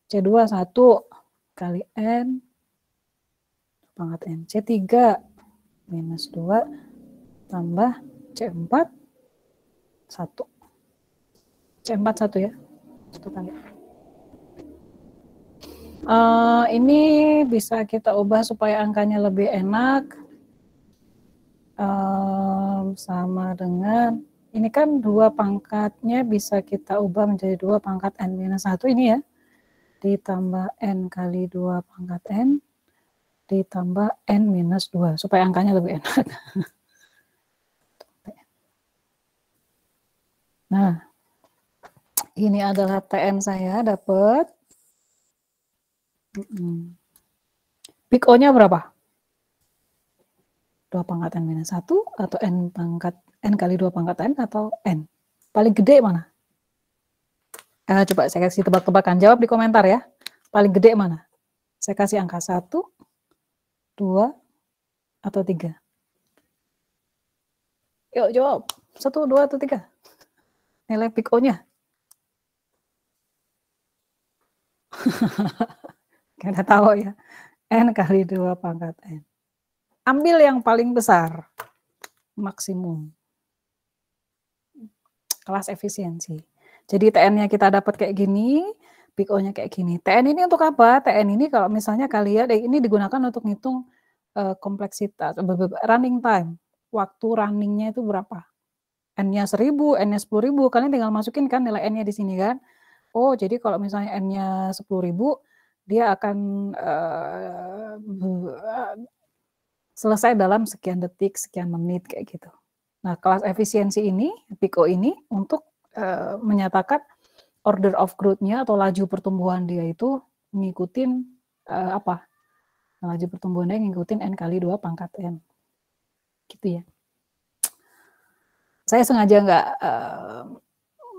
C2 1 kali N pangkat N. C3 -2 tambah C4 1. C4 1 ya. 1 kali. Ini bisa kita ubah supaya angkanya lebih enak. Sama dengan ini kan 2 pangkatnya bisa kita ubah menjadi 2 pangkat N-1 ini ya. Ditambah N kali 2 pangkat N ditambah N-2 supaya angkanya lebih enak. Nah, ini adalah TN saya dapat. Big O-nya berapa? 2 pangkat N-1 atau N kali 2 pangkat N atau N? Paling gede mana? Coba saya kasih tebak-tebakan. Jawab di komentar ya. Paling gede mana? Saya kasih angka 1, 2, atau 3. Yuk jawab. 1, 2, atau 3. Nilai Big O-nya. Kita tahu ya. N kali 2 pangkat N. Ambil yang paling besar. Maksimum. Kelas efisiensi. Jadi TN-nya kita dapat kayak gini, Big O-nya kayak gini. TN ini untuk apa? TN ini kalau misalnya kalian, ini digunakan untuk ngitung kompleksitas, running time. Waktu runningnya itu berapa? N-nya 1000, N-nya 10.000, kalian tinggal masukin kan nilai N-nya di sini kan. Oh, jadi kalau misalnya N-nya 10.000, dia akan selesai dalam sekian detik, sekian menit, kayak gitu. Nah, kelas efisiensi ini, Big O ini, untuk menyatakan order of growth-nya atau laju pertumbuhan dia itu ngikutin apa? Laju pertumbuhannya ngikutin N kali 2 pangkat N. Gitu ya. Saya sengaja nggak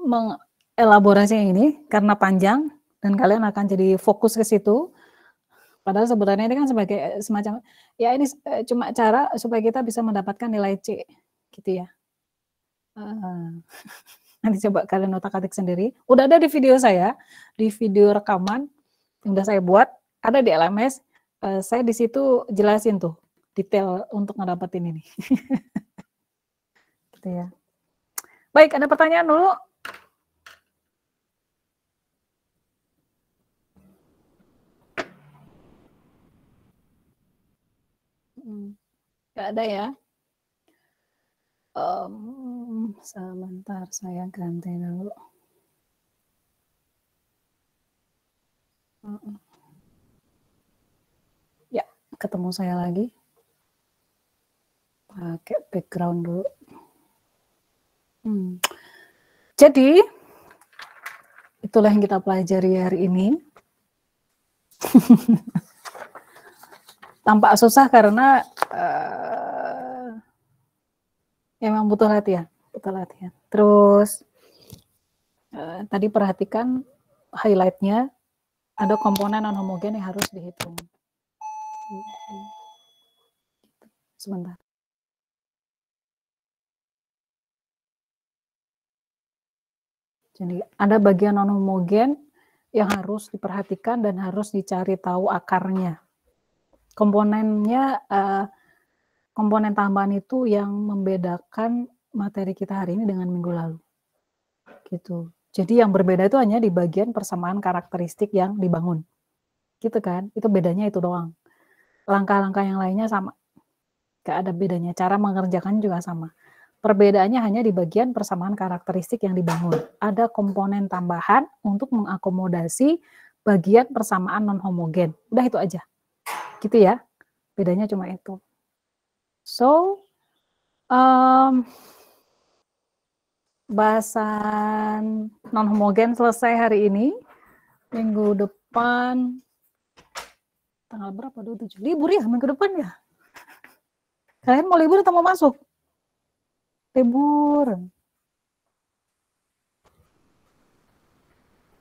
mengelaborasinya ini karena panjang dan kalian akan jadi fokus ke situ. Padahal sebenarnya ini kan sebagai semacam, ya ini cuma cara supaya kita bisa mendapatkan nilai C, gitu ya. Nanti coba kalian otak-atik sendiri. Udah ada di video saya, di video rekaman yang udah saya buat, ada di LMS. Saya di situ jelasin tuh detail untuk ngedapetin ini. Gitu ya. Baik, ada pertanyaan dulu? Nggak ada ya? Sebentar saya ganti dulu. Ya, ketemu saya lagi. Pakai background dulu. Jadi, itulah yang kita pelajari hari ini. Tampak susah karena memang butuh latihan. kita latihan. Terus tadi perhatikan highlightnya, ada komponen non homogen yang harus dihitung. Sebentar. Jadi ada bagian non homogen yang harus diperhatikan dan harus dicari tahu akarnya. Komponennya, komponen tambahan itu yang membedakan materi kita hari ini dengan minggu lalu. Gitu. Jadi yang berbeda itu hanya di bagian persamaan karakteristik yang dibangun. Gitu kan? Itu bedanya itu doang. Langkah-langkah yang lainnya sama. Gak ada bedanya. Cara mengerjakannya juga sama. Perbedaannya hanya di bagian persamaan karakteristik yang dibangun. Ada komponen tambahan untuk mengakomodasi bagian persamaan non-homogen. Udah itu aja. Gitu ya. Bedanya cuma itu. So, bahasan non-homogen selesai hari ini. Minggu depan, tanggal berapa? 27. Libur ya minggu depan ya? Kalian mau libur atau mau masuk? Libur.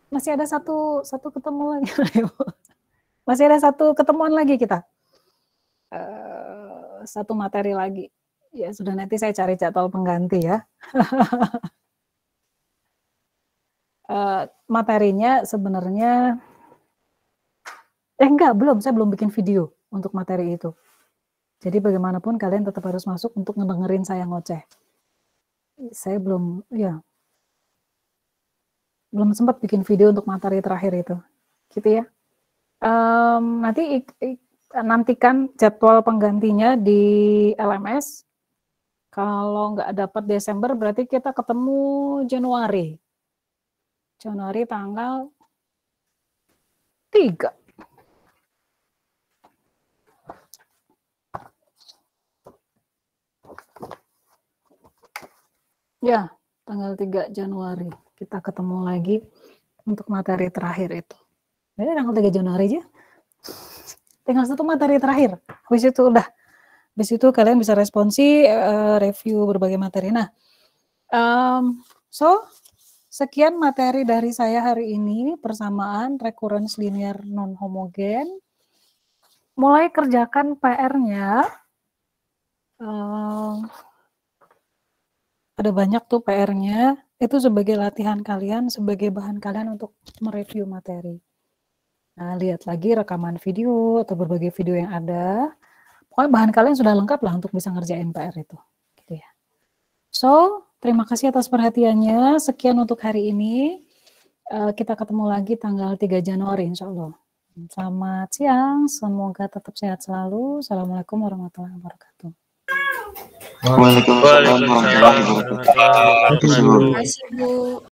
Masih ada satu ketemu lagi. Masih ada satu ketemuan lagi kita. Satu materi lagi. Ya sudah, nanti saya cari jadwal pengganti ya. Materinya sebenarnya saya belum bikin video untuk materi itu. Jadi bagaimanapun kalian tetap harus masuk untuk ngedengerin saya ngoceh. Saya belum sempat bikin video untuk materi terakhir itu, gitu ya. Nanti nantikan jadwal penggantinya di LMS. Kalau nggak dapat Desember berarti kita ketemu Januari. Januari tanggal 3. Ya, tanggal 3 Januari kita ketemu lagi untuk materi terakhir itu. Jadi tanggal 3 Januari aja. Tinggal satu materi terakhir. Habis itu udah. Habis itu kalian bisa responsi, review berbagai materi. Nah, sekian materi dari saya hari ini, persamaan recurrence linear non-homogen. Mulai kerjakan PR-nya. Ada banyak tuh PR-nya, itu sebagai latihan kalian, sebagai bahan kalian untuk mereview materi. Nah, lihat lagi rekaman video atau berbagai video yang ada. Pokoknya bahan kalian sudah lengkap lah untuk bisa ngerjain PR itu. Gitu ya. So, terima kasih atas perhatiannya. Sekian untuk hari ini. Kita ketemu lagi tanggal 3 Januari insya Allah. Selamat siang, semoga tetap sehat selalu. Assalamualaikum warahmatullahi wabarakatuh. Waalaikumsalam warahmatullahi wabarakatuh. Waalaikumsalam warahmatullahi wabarakatuh. Terima kasih, Bu.